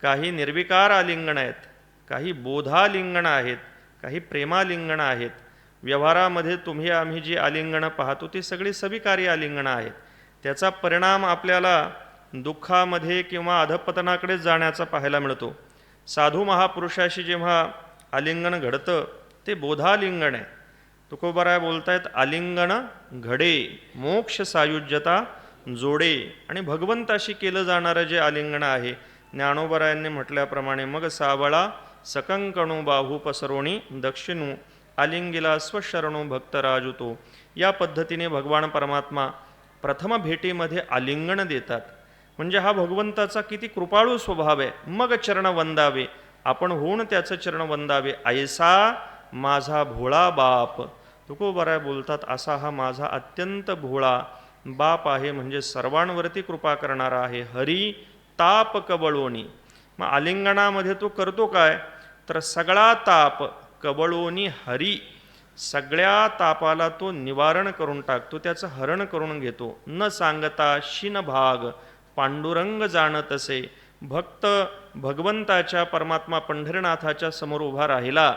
काही निर्विकार आलिंगन आहेत, काही बोधालिंगन आहेत, काही प्रेमालिंगन आहेत. व्यवहारामध्ये तुम्ही आम्ही जी आलिंगनं पाहतो ती सगळी सविकारी आलिंगनं आहेत. त्याचा परिणाम आपल्याला दुःखामध्ये किंवा अधपतनाकडेच जाण्याचा पाहायला मिळतो. साधू महापुरुषाशी जेव्हा आलिंगन घडतं ते बोधालिंगन आहे. तुकोबाराय बोलतायत आलिंगन घडे मोक्ष सायुज्यता जोडे. आणि भगवंताशी केलं जाणारं जे आलिंगन आहे, ज्ञानोबरायांनी म्हटल्याप्रमाणे मग सावळा सकंकणू बाहू पसरोणी दक्षिणू आलिंगिला स्वशरणू भक्तराजुतो. या पद्धतीने भगवान परमात्मा प्रथम भेटीमध्ये आलिंगन देतात. म्हणजे हा भगवंताचा किती कृपाळू स्वभाव आहे. मग चरण वंदावे, आपण होऊन त्याचं चरण वंदावे. ऐसा माझा भोळा बाप. तुकोबाराय बोलतात असा हा माझा अत्यंत भोळा बाप आहे, म्हणजे सर्वांवरती कृपा करणारा आहे. हरी ताप कबळोनी. मग आलिंगनामध्ये तो करतो काय तर सगळा ताप कबळोनी हरी, सगळ्या तापाला तो निवारण करून टाकतो, त्याचं हरण करून घेतो. न सांगता शिन भाग पांडुरंग जाणतसे. भक्त भगवंताच्या परमात्मा पंढरीनाथाच्या समोर उभा राहिला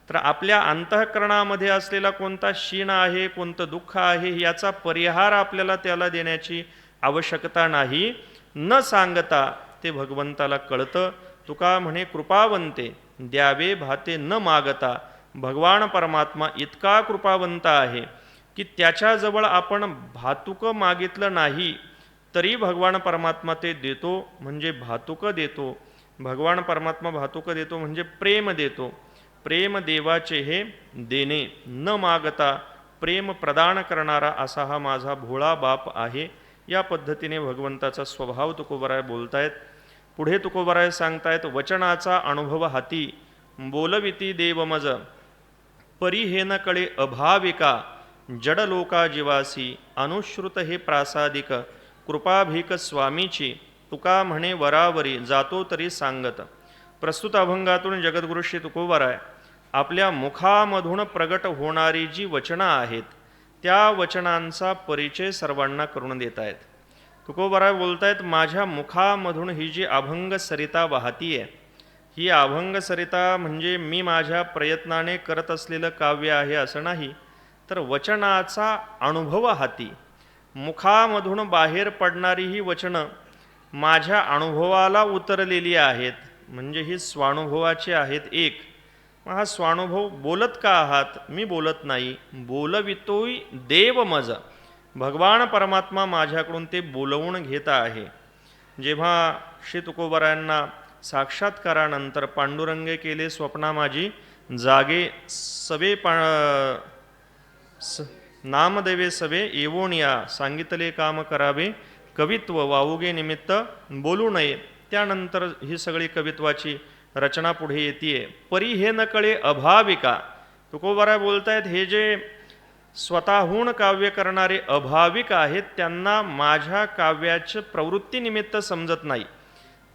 तर आपल्या अंतःकरणामध्ये असलेला कोणता शीन आहे, कोणतं दुःख आहे, याचा परिहार आपल्याला त्याला देण्याची आवश्यकता नाही. न सांगता ते भगवंताला कळतं. तुका म्हणे कृपावंते द्यावे भाते न मागता. भगवान परमात्मा इतका कृपावंत आहे की त्याच्याजवळ आपण भातुक मागितलं नाही तरी भगवान परमात्मा ते देतो, म्हणजे भातुक देतो. भगवान परमात्मा भातुक देतो म्हणजे प्रेम देतो. प्रेम देवाचे हे देणे, न मागता प्रेम प्रदान करणारा असा हा माझा भोळा बाप आहे. या पद्धतीने भगवंताचा स्वभाव तुकोबाराय बोलतायत. पुढे तुकोबाराय सांगतायत वचनाचा अनुभव हाती बोलविती देवमज. परी हे न कळे अभाविका जडलोका जीवासी. अनुश्रुत हे प्रासादिक कृपाभीक स्वामीची. तुका म्हणे वरावरी जातो तरी सांगत. प्रस्तुत अभंगातून जगद्गुरु श्री तुकोबाराय आपल्या मुखामधून प्रगट होणारी जी वचनं आहेत त्या वचनांचा परिचय सर्वांना करून देत आहेत. तुकोबाराय बोलतायत माझ्या मुखामधून ही जी अभंग सरिता वाहतीये, ही अभंग सरिता म्हणजे मी माझ्या प्रयत्नाने करत असलेलं काव्य आहे असं नाही, तर वचनाचा अनुभव हाती. मुखामधून बाहेर पडणारी ही वचनं माझ्या अनुभवाला उतरलेली आहेत, म्हणजे ही स्वानुभवाची आहेत. एक मग हा स्वानुभव बोलत का आहात, मी बोलत नाही, बोलवितोय देव मज. भगवान परमात्मा माझ्याकडून ते बोलवून घेत आहे. जेव्हा श्री तुकोबारायांना साक्षात्कारानंतर पांडुरंगे केले स्वप्ना माझी जागे सवे नामदेवे सवे येवोनिया. सांगितले काम करावे कवित्व वावुगे निमित्त बोलू नये. त्यानंतर ही सगळी कवित्वाची रचना पुढे येते. परी हे न कळे अभाविका. तुकोबाराय बोलतायत हे जे स्वतःहून काव्य करणारे अभाविक आहेत त्यांना माझ्या काव्याचं प्रवृत्तीनिमित्त समजत नाही.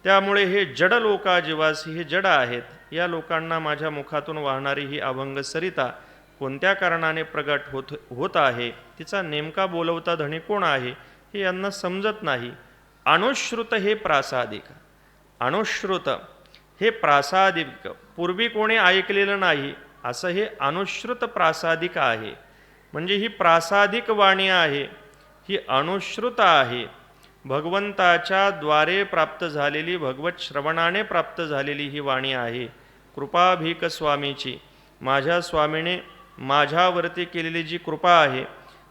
त्यामुळे हे जड लोका जीवासी, हे जड आहेत, या लोकांना माझ्या मुखातून वाहणारी ही अभंग सरिता कोणत्या कारणाने प्रगट होत आहे, तिचा नेमका बोलवता धणी कोण आहे हे यांना समजत नाही. अनुश्रुत हे प्रासादिक. अनुश्रुत हे प्रासादिक, पूर्वी कोणी ऐकलेलं नाही असं हे अनुश्रुत प्रासादिक आहे. म्हणजे ही प्रासादिक वाणी आहे, ही अनुश्रुत आहे. भगवंताच्या द्वारे प्राप्त झालेली, भगवत श्रवणाने प्राप्त झालेली ही वाणी आहे. कृपा भीक स्वामीची, माझ्या स्वामीने माझ्यावरती केलेली जी कृपा आहे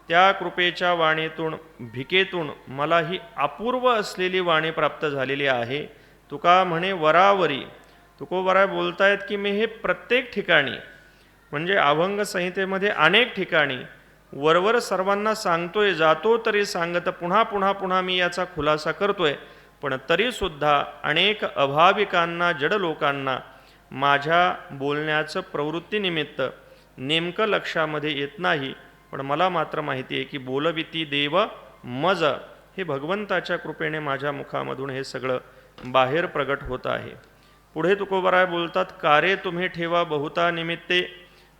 त्या कृपेच्या वाणीतून, भिकेतून मला ही अपूर्व असलेली वाणी प्राप्त झालेली आहे. तुका म्हणे वरावरी, तुकोबराय बोलतायत की मी हे प्रत्येक ठिकाणी, म्हणजे अभंग संहितेमध्ये अनेक ठिकाणी वरवर सर्वांना सांगतोय, जातो तरी सांगत, पुन्हा पुन्हा पुन्हा मी याचा खुलासा करतोय, पण तरीसुद्धा अनेक अभाविकांना, जड लोकांना माझ्या बोलण्याचं प्रवृत्तीनिमित्त नेमकं लक्षामध्ये येत नाही. पण मला मात्र माहिती आहे की बोलविती देव मज, हे भगवंताच्या कृपेने माझ्या मुखामधून हे सगळं बाहेर प्रगट होत आहे. पुढे तुकोबराय बोलतात, कारे तुम्ही ठेवा बहुता निमित्ते,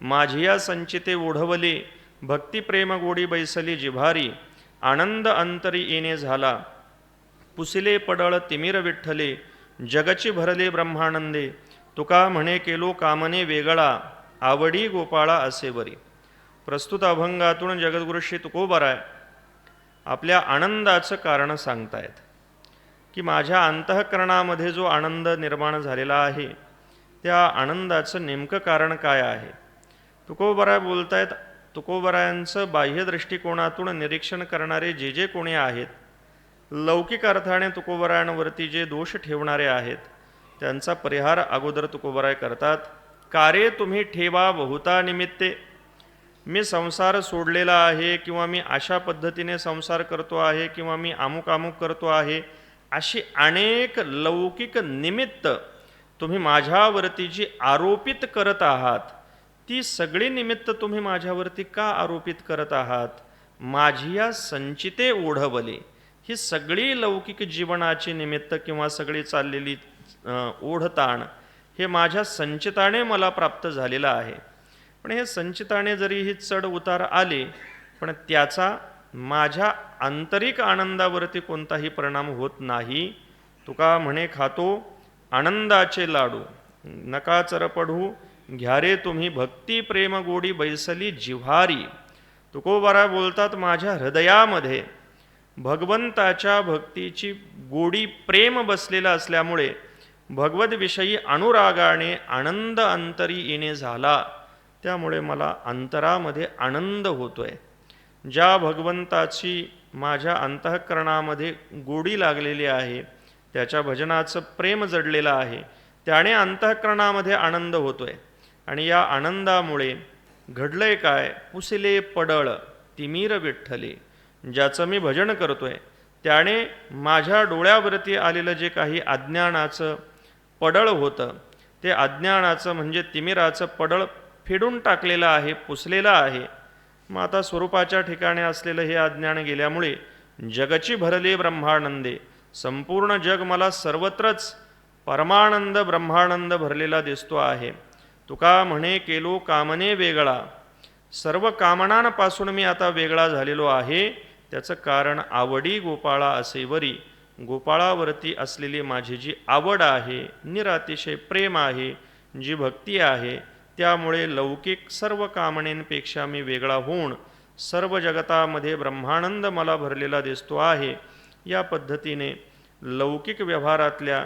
माझिया संचिते ओढवले, भक्तिप्रेम गोडी बैसली जिव्हारी, आनंद अंतरी येणे झाला, पुसिले पडळ तिमिर विठ्ठले, जगची भरले ब्रह्मानंदे, तुका म्हणे केलो कामने वेगळा, आवडी गोपाळा असे बरी. प्रस्तुत अभंगातून जगद्गुरु श्री तुकोबराय आपल्या आनंदाचं कारण सांगतायत की माझ्या अंतःकरणामध्ये जो आनंद निर्माण झालेला आहे त्या आनंदाचं नेमकं कारण काय आहे. तुकोबराय बोलतायत, तुकोबरायांचं बाह्य दृष्टिकोनातून निरीक्षण करणारे जे जे कोणी आहेत, लौकिक अर्थाने तुकोबरायांवरती जे दोष ठेवणारे आहेत, त्यांचा परिहार अगोदर तुकोबराय करतात. कारे तुम्ही ठेवा बहुता निमित्ते, मी संसार सोडलेला आहे, किंवा मी अशा पद्धतीने संसार करतो आहे, किंवा मी अमुक अमुक करतो आहे, अशी अनेक लौकिक निमित्त तुम्ही माझ्यावरती जी आरोपित करत आहात, ती सगळी निमित्त तुम्ही माझ्यावरती का आरोपित करत आहात. माझी या संचिते ओढवली, ही सगळी लौकिक जीवनाची निमित्त किंवा सगळी चाललेली ओढताण हे माझ्या संचिताने मला प्राप्त झालेलं आहे. पण हे संचिताने जरी ही चढ उतार आले, पण त्याचा माझ्या आंतरिक आनंदावरती कोणताही परिणाम होत नाही. तुका म्हणे खातो आनंदाचे लाडू, नका चरपडू घ्यारे तुम्ही भक्ती प्रेम गोडी बैसली जिव्हारी. तुकोबराय बोलतात, माझ्या हृदयामध्ये भगवंताच्या भक्तीची गोडी प्रेम बसलेला असल्यामुळे भगवद्विषयी अनुरागाने आनंद अंतरी येणे झाला, त्यामुळे मला अंतरामध्ये आनंद होतोय. ज्या भगवंताची माझ्या अंतःकरणामध्ये गोडी लागलेली आहे, त्याच्या भजनाचं प्रेम जडलेलं आहे, त्याने अंतःकरणामध्ये आनंद होतोय. आणि या आनंदामुळे घडलंय काय, पुसिले पडळ तिमिर विठ्ठले, ज्याचं मी भजन करतोय त्याने माझ्या डोळ्यावरती आलेलं जे काही अज्ञानाचं पडळ होतं, ते अज्ञानाचं म्हणजे तिमिराचं पडळ फेडून टाकलेलं आहे, पुसलेलं आहे. मग आता स्वरूपाच्या ठिकाणी असलेलं हे अज्ञान गेल्यामुळे जगची भरले ब्रह्मानंदे, संपूर्ण जग मला सर्वत्रच परमानंद ब्रह्मानंद भरलेला दिसतो आहे. तुका म्हणे केलो कामने वेगळा, सर्व कामनांपासून मी आता वेगळा झालेलो आहे. त्याचं कारण आवडी गोपाळा असेवरी, गोपाळावरती असलेली माझी जी आवड आहे, निरातिशय प्रेम आहे, जी भक्ती आहे, त्यामुळे लौकिक सर्व कामनेंपेक्षा मी वेगळा होऊन सर्व जगतामध्ये ब्रह्मानंद मला भरलेला दिसतो आहे. या पद्धतीने लौकिक व्यवहारातल्या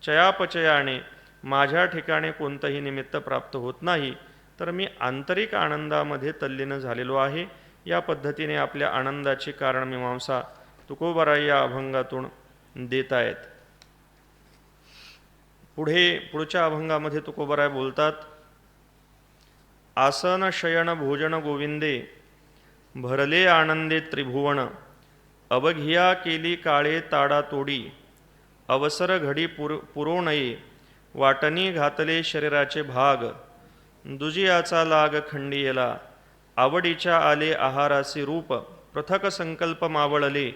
चयापचयाने माझ्या ठिकाणी कोणतंही निमित्त प्राप्त होत नाही, तर मी आंतरिक आनंदामध्ये तल्लीन झालेलो आहे. या पद्धतीने आपल्या आनंदाची कारणमीमांसा तुकोबराय या अभंगातून देत आहेत. पुढच्या अभंगामध्ये तुकोबराय बोलतात, आसन शयन भोजन गोविंदे, भरले आनंदे त्रिभुवन, अवघिया केली काळे ताडा तोडी, अवसर घडी पुरो नये, वाटणी घातले शरीराचे भाग, दुजियाचा लाग खंडियेला, आवडीच्या आले आहाराचे रूप, पृथक संकल्प मावळले,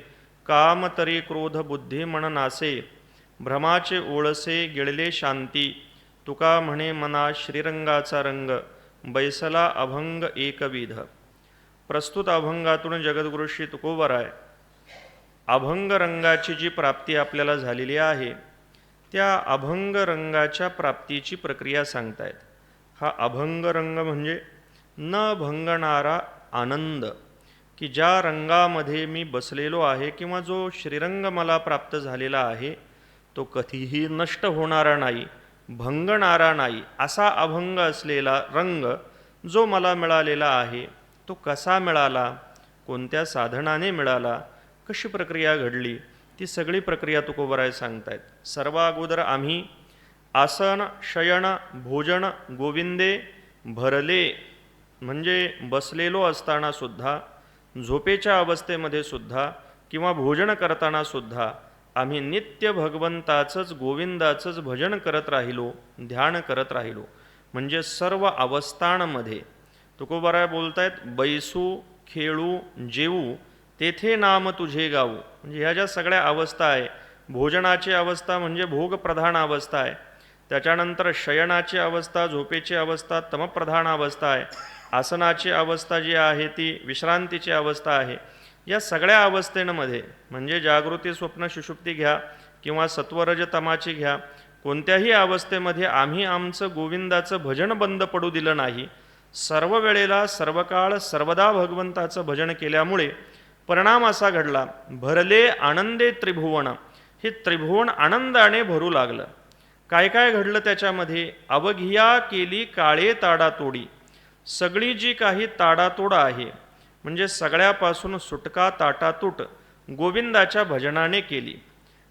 काम तरी क्रोध बुद्धी मन नासे, भ्रमाचे ओळसे गिळले शांती, तुका म्हणे मना श्रीरंगाचा रंग, बैसला अभंग एकविध. प्रस्तुत अभंगातून जगद्गुरु श्री तुकोबराय अभंग रंगाची जी प्राप्ती आपल्याला झालेली आहे, त्या अभंग रंगाच्या प्राप्तीची प्रक्रिया सांगतायत. हा अभंग रंग म्हणजे न भंगणारा आनंद, की ज्या रंगामध्ये मी बसलेलो आहे किंवा जो श्रीरंग मला प्राप्त झालेला आहे तो कधीही नष्ट होणारा नाही, भंगणारा नाही, असा अभंग असलेला रंग जो मला मिळालेला आहे तो कसा मिळाला, कोणत्या साधनाने मिळाला, कशी प्रक्रिया घडली, ती सगळी प्रक्रिया तुकोबराय सांगतायत. सर्व अगोदर आम्ही आसन शयन भोजन गोविंदे भरले म्हणजे बसलेलो असताना सुद्धा, झोपेच्या अवस्थेमध्ये सुद्धा किंवा भोजन करताना सुद्धा आम्ही नित्य भगवंताचंच गोविंदाचंच भजन करत राहिलो, ध्यान करत राहिलो. म्हणजे सर्व अवस्थांमध्ये तुकोबाराय बोलतायत, बैसू खेळू जेवू तेथे नाम तुझे गाऊ. म्हणजे ह्या ज्या सगळ्या अवस्था आहे, भोजनाची अवस्था म्हणजे भोगप्रधान अवस्था आहे, त्याच्यानंतर शयनाची अवस्था, झोपेची अवस्था तमप्रधान अवस्था आहे, आसनाची अवस्था जी आहे ती विश्रांतीची अवस्था आहे. या सगळ्या अवस्थेमध्ये म्हणजे जागृती स्वप्न सुषुप्ती घ्या किंवा सत्वरज तमाची घ्या, कोणत्याही अवस्थेमध्ये आम्ही आमचं गोविंदाचं भजन बंद पडू दिलं नाही. सर्व वेळेला सर्व काळ सर्वदा भगवंताचं भजन केल्यामुळे परिणाम असा घडला, भरले आनंदे त्रिभुवन, हे त्रिभुवन आनंदाने भरू लागलं. काय काय घडलं त्याच्यामध्ये, अवघिया केली काळे ताडातोडी. सगळी जी काही ताडातोड आहे म्हणजे सगळ्यापासून सुटका ताटातूट गोविंदाच्या भजनाने केली.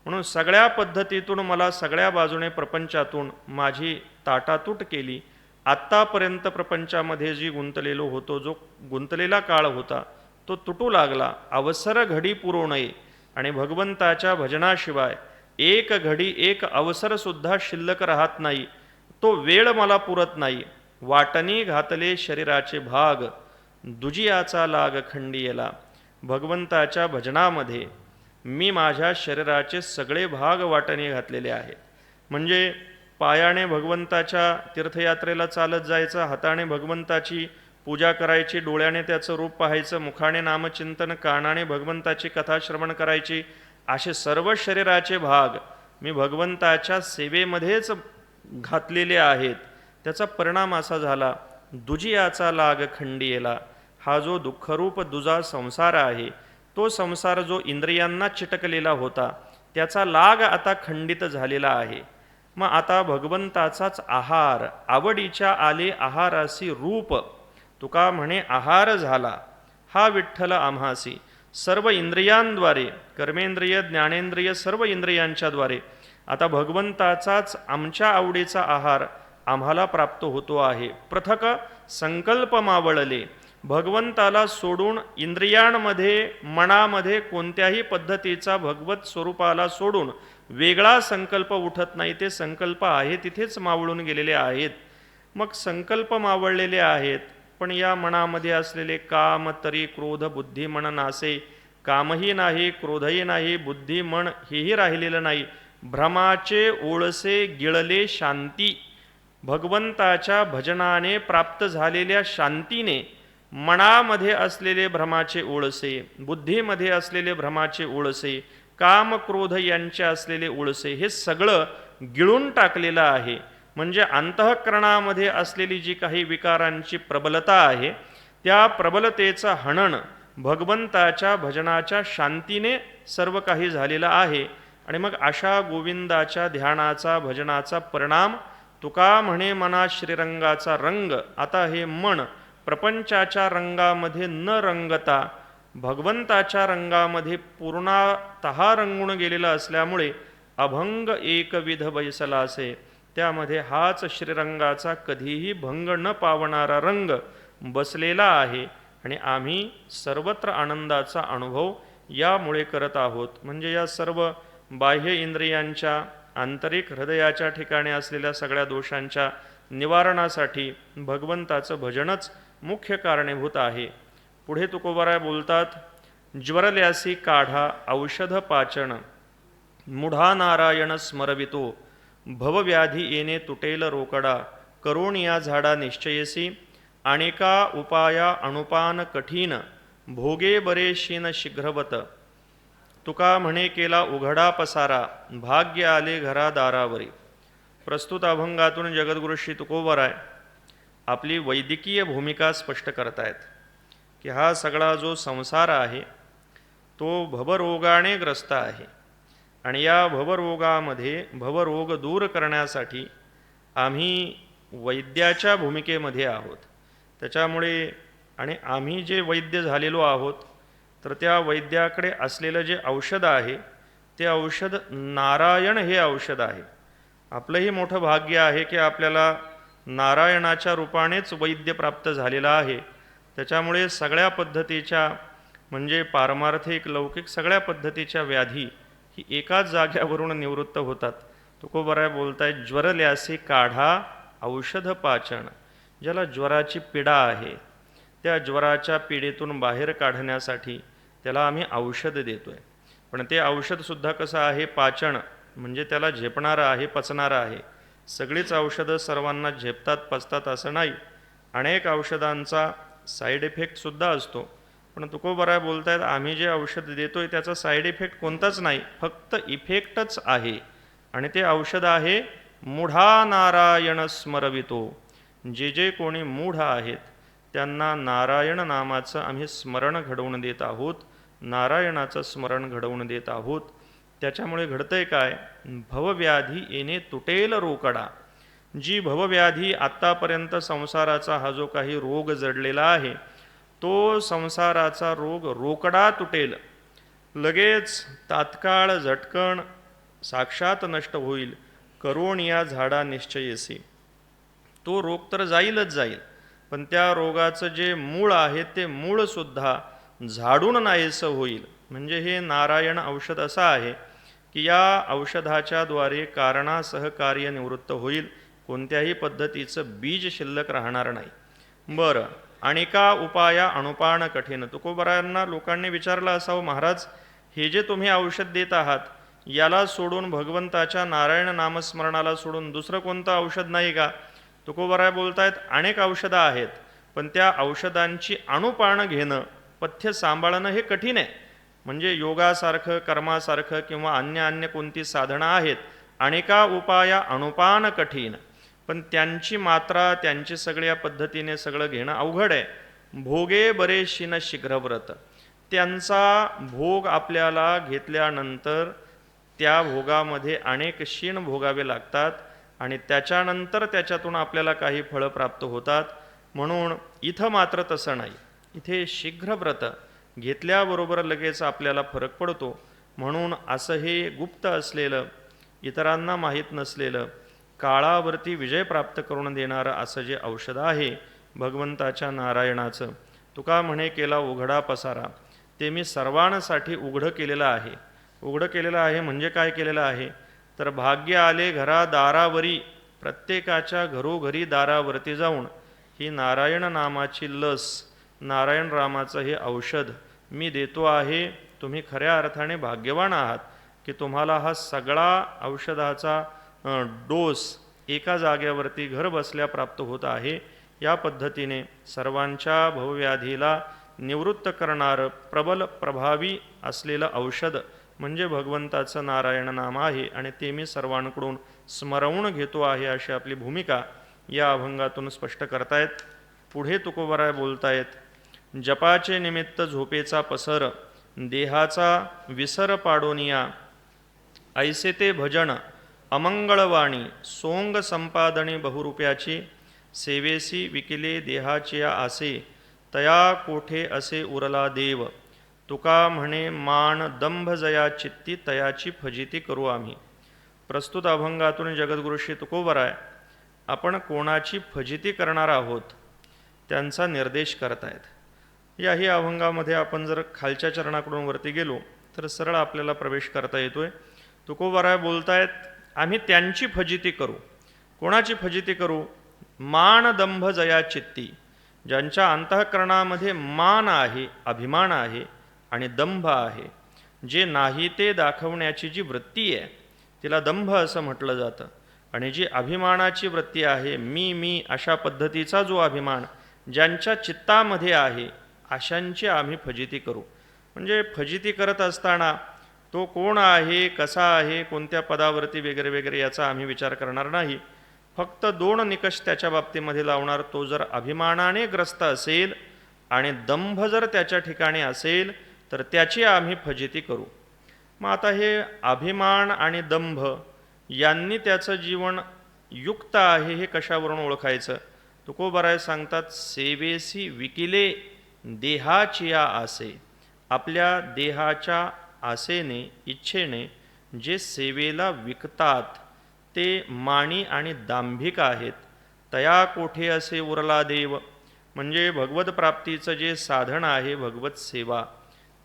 म्हणून सगळ्या पद्धतीतून मला सगळ्या बाजूने प्रपंचातून माझी ताटातूट केली. आत्तापर्यंत प्रपंचामध्ये जी गुंतलेलो होतो, जो गुंतलेला काळ होता तो तुटू लागला. अवसर घडी पुरो नये, आणि भगवंताच्या भजनाशिवाय एक घडी एक अवसरसुद्धा शिल्लक राहत नाही, तो वेळ मला पुरत नाही. वाटणी घातले शरीराचे भाग, दुजियाचा लाग खंडियला. भगवंताच्या भजनामध्ये मी माझ्या शरीराचे सगळे भाग वाटणी घातलेले आहेत. म्हणजे पायाने भगवंताच्या तीर्थयात्रेला चालत जायचं, हाताने भगवंताची पूजा करायची, डोळ्याने त्याचं रूप पाहायचं, मुखाने नामचिंतन, कानाने भगवंताची कथा श्रवण करायची, असे सर्व शरीराचे भाग मी भगवंताच्या सेवेमध्येच घातलेले आहेत. त्याचा परिणाम असा झाला, दुजियाचा लाग खंडियेला. हा जो दुःखरूप दुजा संसार आहे, तो संसार जो इंद्रियांना चिटकलेला होता त्याचा लाग आता खंडित झालेला आहे. मग आता भगवंताचाच आहार, आवडीच्या आले आहारासी रूप. तुका म्हणे आहार झाला हा विठ्ठल आम्हासी. सर्व इंद्रियांद्वारे, कर्मेंद्रिय ज्ञानेंद्रिय सर्व इंद्रियांच्याद्वारे आता भगवंताचाच आमच्या आवडीचा आहार आम्हाला प्राप्त होतो आहे. पृथक संकल्प मावळले, भगवंताला सोडून इंद्रियांमध्ये मनामध्ये कोणत्याही पद्धतीचा भगवत स्वरूपाला सोडून वेगळा संकल्प उठत नाही. ते संकल्प आहे तिथेच मावळून गेलेले आहेत. मग संकल्प मावळलेले आहेत, पण या मनामध्ये असलेले काम तरी क्रोध बुद्धी मन नासे. कामही नाही, क्रोधही नाही, बुद्धी मन हेही राहिलेलं नाही. भ्रमाचे ओळसे गिळले शांती. भगवंताच्या भजनाने प्राप्त झालेल्या शांतीने मनामध्ये असलेले भ्रमाचे ओळसे, बुद्धीमध्ये असलेले भ्रमाचे ओळसे, काम क्रोध यांचे असलेले ओळसे हे सगळं गिळून टाकलेलं आहे. म्हणजे अंतःकरणामध्ये असलेली जी काही विकारांची प्रबलता आहे त्या प्रबलतेचं हनन भगवंताच्या भजनाच्या शांतीने सर्व काही झालेलं आहे. आणि मग अशा गोविंदाच्या ध्यानाचा भजनाचा परिणाम तुका म्हणे मना श्रीरंगाचा रंग. आता हे मन प्रपंचाच्या रंगामध्ये न रंगता भगवंताच्या रंगामध्ये पूर्णतः रंगून गेलेला असल्यामुळे अभंग एकविध बैसला असे. त्यामध्ये हाच श्रीरंगाचा कधीही भंग न पावणारा रंग बसलेला आहे. आणि आम्ही सर्वत्र आनंदाचा अनुभव यामुळे करत आहोत. म्हणजे या सर्व बाह्य इंद्रियांच्या आंतरिक हृदयाच्या ठिकाणी असलेल्या सगळ्या दोषांच्या निवारणासाठी भगवंताचं भजनच मुख्य कारणीभूत आहे. पुढे तुकोबाराय बोलतात, ज्वरल्यासी काढा औषध पाचन, मुढा नारायण स्मरवितो, भवव्याधी येणे तुटेल रोकडा, करुण या झाडा निश्चयसी, अनेका उपाया अनुपान कठीण, भोगे बरे शीन शीघ्रवत. तुका म्हणे केला उघडा पसारा, भाग्य आले घरा दारावरी. प्रस्तुत अभंगातून जगद्गुरु श्री तुकोबाराय आपली वैदिकीय भूमिका स्पष्ट करतायत. की हा सगळा जो संसार आहे तो भवरोगाने ग्रस्त आहे आणि या भवरोगामध्ये भवरोग दूर करण्यासाठी आम्ही वैद्याच्या भूमिकेमध्ये आहोत. त्याच्यामुळे आणि आम्ही जे वैद्य झालेलो आहोत तर त्या वैद्याकडे असलेलं जे औषध आहे ते औषध नारायण हे औषध आहे. आपलंही मोठं भाग्य आहे की आपल्याला नारायणाच्या रूपानेच वैद्य प्राप्त झालेला आहे. त्याच्यामुळे सगळ्या पद्धतीच्या म्हणजे पारमार्थिक लौकिक सगळ्या पद्धतीच्या व्याधी ही एकाच जाग्यावरून निवृत्त होतात. तुकोबराय बोलतायत, ज्वरल्यासी काढा औषध पाचन. ज्याला ज्वराची पीडा आहे त्या ज्वराच्या पीडेतून बाहेर काढण्यासाठी त्याला आम्ही औषध देतोय. पण ते औषधसुद्धा कसं आहे, पाचन म्हणजे त्याला झेपणारं आहे, पचणारं आहे. सगळीच औषधं सर्वांना झेपतात पचतात असं नाही. अनेक औषधांचा साईड इफेक्टसुद्धा असतो. पण तुकोबराय बोलतायत आम्ही जे औषध देतोय त्याचा साईड इफेक्ट कोणताच नाही, फक्त इफेक्टच आहे. आणि ते औषध आहे मूढा नारायण स्मरवितो. जे जे कोणी मूढ आहेत त्यांना नारायण नामाचं आम्ही स्मरण घडवून देत आहोत, नारायणाचं स्मरण घडवून देत आहोत. त्याच्यामुळे घडतंय काय, भवव्याधी येणे तुटेल रोकडा. जी भवव्याधी आत्तापर्यंत संसाराचा हा जो काही रोग जडलेला आहे तो संसाराचा रोग रोकडा तुटेल, लगेच तात्काळ झटकन साक्षात नष्ट होईल. करोण या झाडा निश्चयसी. तो रोग तर जाईलच जाईल, पण त्या रोगाचं जे मूळ आहे ते मूळसुद्धा झाडून नाहीसं होईल. म्हणजे हे नारायण औषध असं आहे की या औषधाच्या द्वारे कारणासह कार्य निवृत्त होईल, कोणत्याही पद्धतीचं बीज शिल्लक राहणार नाही. बरं, आणि का उपाया अनुपान कठीण. तुकोबरायांना लोकांनी विचारलं असावं, महाराज हे जे तुम्ही औषध देत आहात याला सोडून भगवंताच्या नारायण नामस्मरणाला सोडून दुसरं कोणतं औषध नाही का. तुकोबराय बोलतायत अनेक औषधं आहेत, पण त्या औषधांची अनुपान घेणं, पथ्य सांभाळणं हे कठीण आहे. म्हणजे योगासारखं कर्मासारखं किंवा अन्य कोणती साधनं आहेत, अनेका उपाया अनुपान कठीण, पण त्यांची मात्रा त्यांची सगळ्या पद्धतीने सगळं घेणं अवघड आहे. भोगे बरे शिन शीघ्रव्रत. त्यांचा भोग आपल्याला घेतल्यानंतर त्या भोगामध्ये अनेक शीण भोगावे लागतात आणि त्याच्यानंतर त्याच्यातून आपल्याला काही फळं प्राप्त होतात. म्हणून इथं मात्र तसं नाही. इथे शीघ्रव्रत घेतल्याबरोबर लगेच आपल्याला फरक पडतो. म्हणून असं हे गुप्त असलेलं, इतरांना माहीत नसलेलं, काळावरती विजय प्राप्त करून देणारं असं जे औषध आहे भगवंताच्या नारायणाचं, तुका म्हणे केला उघडा पसारा, ते मी सर्वांसाठी उघडं केलेलं आहे. उघडं केलेलं आहे म्हणजे काय केलेलं आहे, तर भाग्य आले घरा दारावरी, प्रत्येकाच्या घरोघरी दारावरती जाऊन ही नारायण नामाची लस, नारायण रामाचं हे औषध मी देतो आहे. तुम्ही खऱ्या अर्थाने भाग्यवान आहात की तुम्हाला हा सगळा औषधाचा डोस एका जागेवरती घर बसल्या प्राप्त होत आहे. या पद्धतीने सर्वांच्या भवव्याधीला निवृत्त करणारं प्रबल प्रभावी असलेलं औषध म्हणजे भगवंताचं नारायण नाम आहे आणि ते मी सर्वांकडून स्मरवून घेतो आहे, अशी आपली भूमिका या अभंगातून स्पष्ट करतायत. पुढे तुकोबराय बोलतायत, जपाचे निमित्त झोपेचा पसर, देहाचा विसर पाडोनिया, ऐसे ते भजन अमंगळवाणी, सोंग संपादनी बहुरूप्याची, सेवेसी विकिले देहाचिया आसे, तया कोठे असे उरला देव. तुका म्हणे मान दंभ जया चित्ती, तयाची फजिती करू आम्ही. प्रस्तुत अभंगातून जगद्गुरु श्री तुकोबराय आपण कोणाची फजिती करणार आहोत त्यांचा निर्देश करतायत. याही अभंगामध्ये आपण जर खालच्या चरणाकडून वरती गेलो तर सरळ आपल्याला प्रवेश करता येतोय. तुकोबराय बोलतायत आम्ही त्यांची फजिती करू. कोणाची फजिती करू, मान दंभ जया चित्ती, ज्यांच्या अंतःकरणामध्ये मान आहे, अभिमान आहे आणि दंभ आहे, जे नाही ते दाखवण्याची जी वृत्ती आहे तिला दंभ असं म्हटलं जातं. आणि जी अभिमानाची वृत्ती आहे, मी अशा पद्धतीचा जो अभिमान ज्यांच्या चित्तामध्ये आहे अशांची आम्ही फजिती करू. म्हणजे फजिती करत असताना तो कोण आहे, कसा आहे, कोणत्या पदावरती वगैरे वगैरे याचा आम्ही विचार करणार नाही. फक्त दोन निकष त्याच्या बाबतीमध्ये लावणार. तो जर अभिमानाने ग्रस्त असेल आणि दंभ जर त्याच्या ठिकाणी असेल तर त्याची आम्ही फजिती करू. मग आता हे अभिमान आणि दंभ यांनी त्याचं जीवन युक्त आहे हे कशावरून ओळखायचं? तुकोबाराय सांगतात, सेवेसी विकिले देहाचिया आसे. आपल्या देहाच्या आसेने, इच्छेने जे सेवेला विकतात ते माणी आणि दांभिक आहेत. तया कोठे असे उरला देव. म्हणजे भगवत प्राप्तीचं जे साधन आहे भगवत सेवा,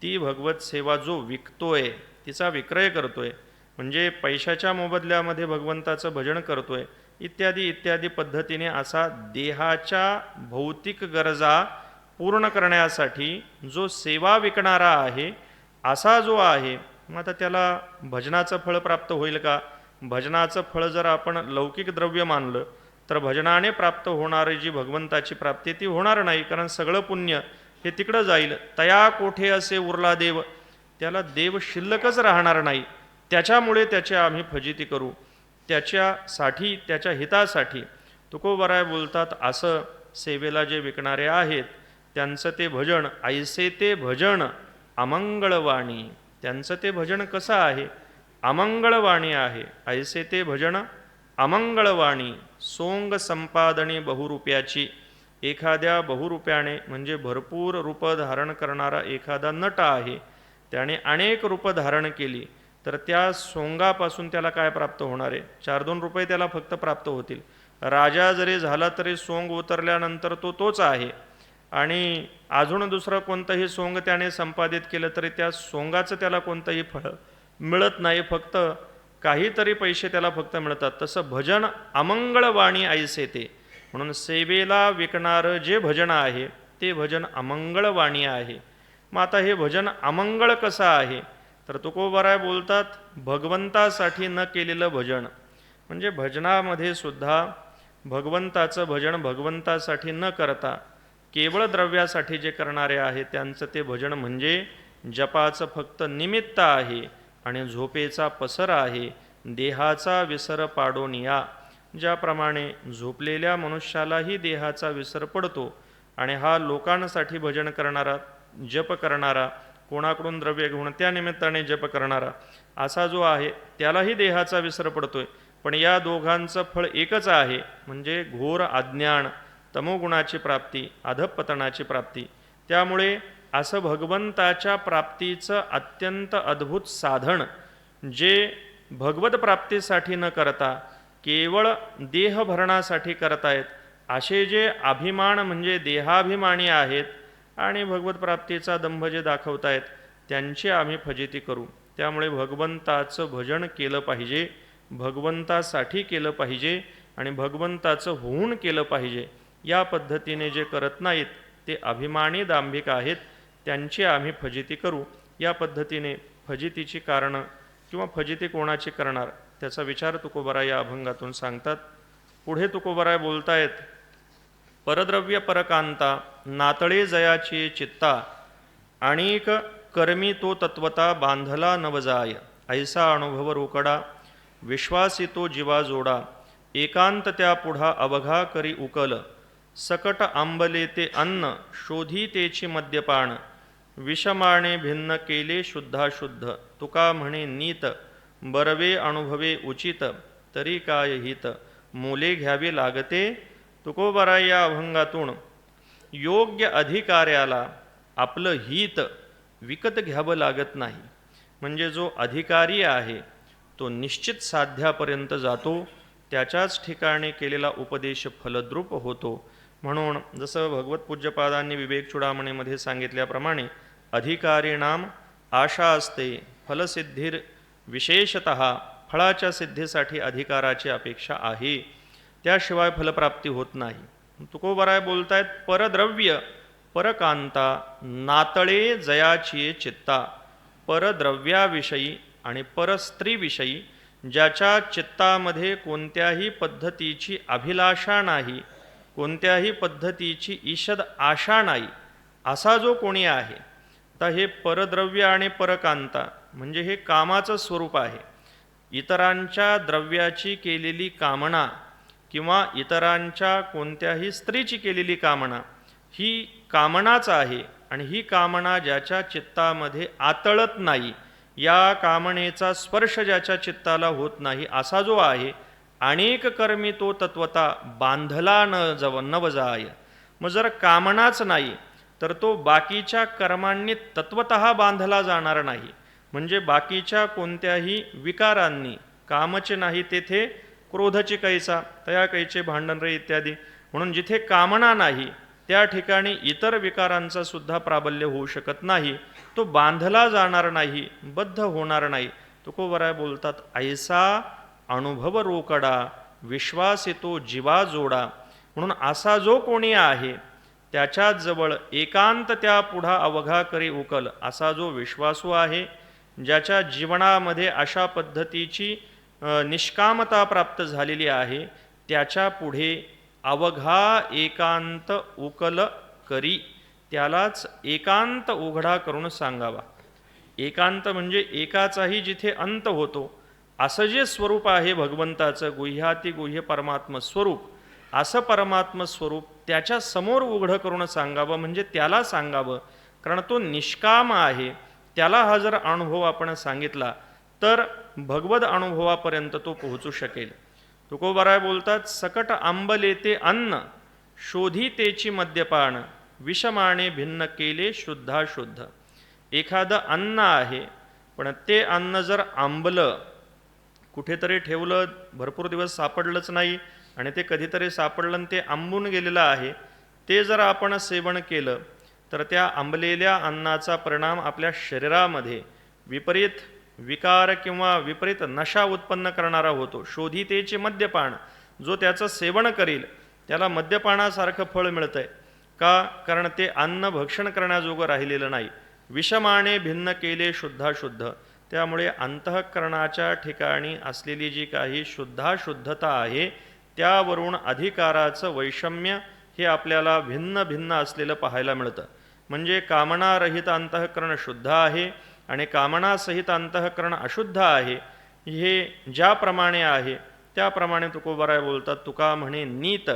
ती भगवत सेवा जो विकतोय, तिचा विक्रय करतोय, म्हणजे पैशाच्या मोबदल्यामध्ये भगवंताचं भजन करतोय, इत्यादी इत्यादी पद्धतीने असा देहाच्या भौतिक गरजा पूर्ण करण्यासाठी जो सेवा विकणारा आहे, असा जो आहे, मग आता त्याला भजनाचं फळ प्राप्त होईल का? भजनाचं फळ जर आपण लौकिक द्रव्य मानलं तर भजनाने प्राप्त होणारी जी भगवंताची प्राप्ती ती होणार नाही, कारण सगळं पुण्य हे तिकडं जाईल. तया कोठे असे उरला देव. त्याला देव शिल्लकच राहणार नाही. त्याच्यामुळे त्याची आम्ही फजिती करू. त्याच्यासाठी, त्याच्या हितासाठी तुकोबाराय बोलतात, असं सेवेला जे विकणारे आहेत त्यांचं ते भजन, ऐसे ते भजन अमंगळवाणी. त्यांचं ते भजन कसं आहे? अमंगळवाणी आहे. ऐसे ते भजन अमंगळवाणी. सोंग संपादनी बहुरूप्याची. एखाद्या बहुरूप्याने म्हणजे भरपूर रूप धारण करणारा एखादा नट आहे, त्याने अनेक रूप धारण केली तर त्या सोंगापासून त्याला काय प्राप्त होणार आहे? 4-2 रुपये त्याला फक्त प्राप्त होतील. राजा जरी झाला तरी सोंग उतरल्यानंतर तो तोच आहे. आणि अजून दुसरं कोणतंही सोंग त्याने संपादित केलं तरी त्या सोंगाचं त्याला कोणतंही फळ मिळत नाही, फक्त काहीतरी पैसे त्याला फक्त मिळतात. तसं भजन अमंगळवाणी ऐसे ते. म्हणून सेवेला विकणारं जे भजन आहे ते भजन अमंगळवाणी आहे. मग आता हे भजन अमंगळ कसं आहे? तर तुकोबाराय बोलतात, भगवंतासाठी न केलेलं भजन. म्हणजे भजनामध्ये सुद्धा भगवंताचं भजन भगवंतासाठी न करता केवळ द्रव्यासाठी जे करणारे आहे त्यांचं ते भजन म्हणजे जपाचं फक्त निमित्त आहे आणि झोपेचा पसर आहे. देहाचा विसर पाडून या. ज्याप्रमाणे झोपलेल्या मनुष्यालाही देहाचा विसर पडतो आणि हा लोकांसाठी भजन करणारा, जप करणारा, कोणाकडून द्रव्य घेऊन त्या निमित्ताने जप करणारा असा जो आहे त्यालाही देहाचा विसर पडतोय. पण या दोघांचं फळ एकच आहे, म्हणजे घोर अज्ञान, तमोगुणाची प्राप्ती, अधपतनाची प्राप्ती. त्यामुळे असं भगवंताच्या प्राप्तीचं अत्यंत अद्भुत साधन जे भगवत प्राप्तीसाठी न करता केवळ देहभरणासाठी करतायत, असे जे अभिमान म्हणजे देहाभिमानी आहेत आणि भगवत प्राप्तीचा दंभ जे दाखवतायत त्यांची आम्ही फजिती करू. त्यामुळे भगवंताचं भजन केलं पाहिजे, भगवंतासाठी केलं पाहिजे आणि भगवंताचं होऊन केलं पाहिजे. या पद्धतीने जे करत नाहीत ते अभिमानी दांभिक आहेत, त्यांची आम्ही फजिती करू. या पद्धतीने फजितीची कारणं किंवा फजिती कोणाची करणार त्याचा विचार तुकोबाराय या अभंगातून सांगतात. पुढे तुकोबाराय बोलतायत, परद्रव्य परकांता नातळे जयाची चित्ता आणिक कर्मी तो तत्वता बांधला नवजाय. ऐसा अनुभव रोकडा विश्वासितो जीवा जोडा. एकांत त्या पुढा अवघा करी उकल. सकट आंबले ते अन्न शोधी तेची मद्यपान. विषमाणे भिन्न केले शुद्धाशुद्ध. तुका म्हणे नीत बरवे अनुभवे उचित. तरी काय हित मोले घ्यावे लागते. तुकोबाराय या अभंगातून योग्य अधिकाऱ्याला आपलं हित विकत घ्यावं लागत नाही. म्हणजे जो अधिकारी आहे तो निश्चित साध्यापर्यंत जातो, त्याच्याच ठिकाणी केलेला उपदेश फलद्रूप होतो. म्हणून जसं भगवत पूज्यपादांनी विवेक चूडामणीमध्ये सांगितल्याप्रमाणे अधिकारीणाम आशा असते फलसिद्धीर विशेषतः. फळाच्या सिद्धीसाठी अधिकाराची अपेक्षा आहे, त्याशिवाय फलप्राप्ती होत नाही. तुकोबाराय बोलतायत, परद्रव्य परकांता नातळे जयाची चित्ता. परद्रव्याविषयी आणि परस्त्रीविषयी ज्याच्या चित्तामध्ये कोणत्याही पद्धतीची अभिलाषा नाही, कोणत्याही पद्धतीची ईषद आशा नाही, असा जो कोणी आहे. आता हे परद्रव्य आणि परकांता म्हणजे हे कामाचं स्वरूप आहे. इतरांच्या द्रव्याची केलेली कामना किंवा इतरांच्या कोणत्याही स्त्रीची केलेली कामना ही कामनाच आहे आणि ही कामना ज्याच्या चित्तामध्ये आतळत नाही, या कामनेचा स्पर्श ज्याच्या चित्ताला होत नाही असा जो आहे, अनेक कर्मी तो तत्वता बांधला न वजाय. मग जर कामनाच नाही तर तो बाकीच्या कर्मांनी तत्वतः बांधला जाणार नाही. म्हणजे बाकीच्या कोणत्याही विकारांनी, कामचे नाही तेथे क्रोधची कैसा, तया कैचे भांडण रे इत्यादी. म्हणून जिथे कामना नाही त्या ठिकाणी इतर विकारांचा सुद्धा प्राबल्य होऊ शकत नाही, तो बांधला जाणार नाही, बद्ध होणार नाही. तुकोबराय बोलतात, ऐसा अनुभव रोकडा विश्वास येतो जीवा जोडा. म्हणून असा जो कोणी आहे त्याच्या जवळ एकांत त्या पुढा अवघा करी उकल, असा जो विश्वासू आहे, ज्याच्या जीवनामध्ये अशा पद्धतीची निष्कामता प्राप्त झालेली आहे, त्याच्या पुढे अवघा एकांत उकल करी, त्यालाच एकांत उघडा करून सांगावा. एकांत म्हणजे एकाचाही जिथे अंत होतो असं जे स्वरूप आहे भगवंताचं, गुह्याती गुह्य परमात्म स्वरूप, असं परमात्म स्वरूप त्याच्या समोर उघडं करून सांगावं. म्हणजे त्याला सांगावं, कारण तो निष्काम आहे. त्याला हा जर अनुभव आपण सांगितला तर भगवद अनुभवापर्यंत तो पोहोचू शकेल. तुकोबाराय बोलतात, सकट आंबलेते अन्न शोधी तेची मद्यपान विषमाणे भिन्न केले शुद्धाशुद्ध. एखादं अन्न आहे पण ते अन्न जर आंबलं, कुठेतरी ठेवलं, भरपूर दिवस सापडलंच नाही आणि ते कधीतरी सापडलं आणि ते आंबून गेलेलं आहे, ते जर आपण सेवन केलं तर त्या आंबलेल्या अन्नाचा परिणाम आपल्या शरीरामध्ये विपरीत विकार किंवा विपरीत नशा उत्पन्न करणारा होतो. शोधितेचे मद्यपान, जो त्याचं सेवन करील त्याला मद्यपानासारखं फळ मिळतंय. का? कारण ते अन्न भक्षण करण्याजोगं राहिलेलं नाही. विषमाने भिन्न केले शुद्धाशुद्ध. त्यामुळे अंतःकरणाच्या ठिकाणी असलेली जी काही शुद्धाशुद्धता आहे त्यावरून अधिकाराचं वैषम्य हे आपल्याला भिन्न भिन्न असलेलं पाहायला मिळतं. म्हणजे कामनारहित अंतःकरण शुद्ध आहे आणि कामनासहित अंतःकरण अशुद्ध आहे. हे ज्याप्रमाणे आहे त्याप्रमाणे तुकोबाराय बोलतात, तुका म्हणे नीत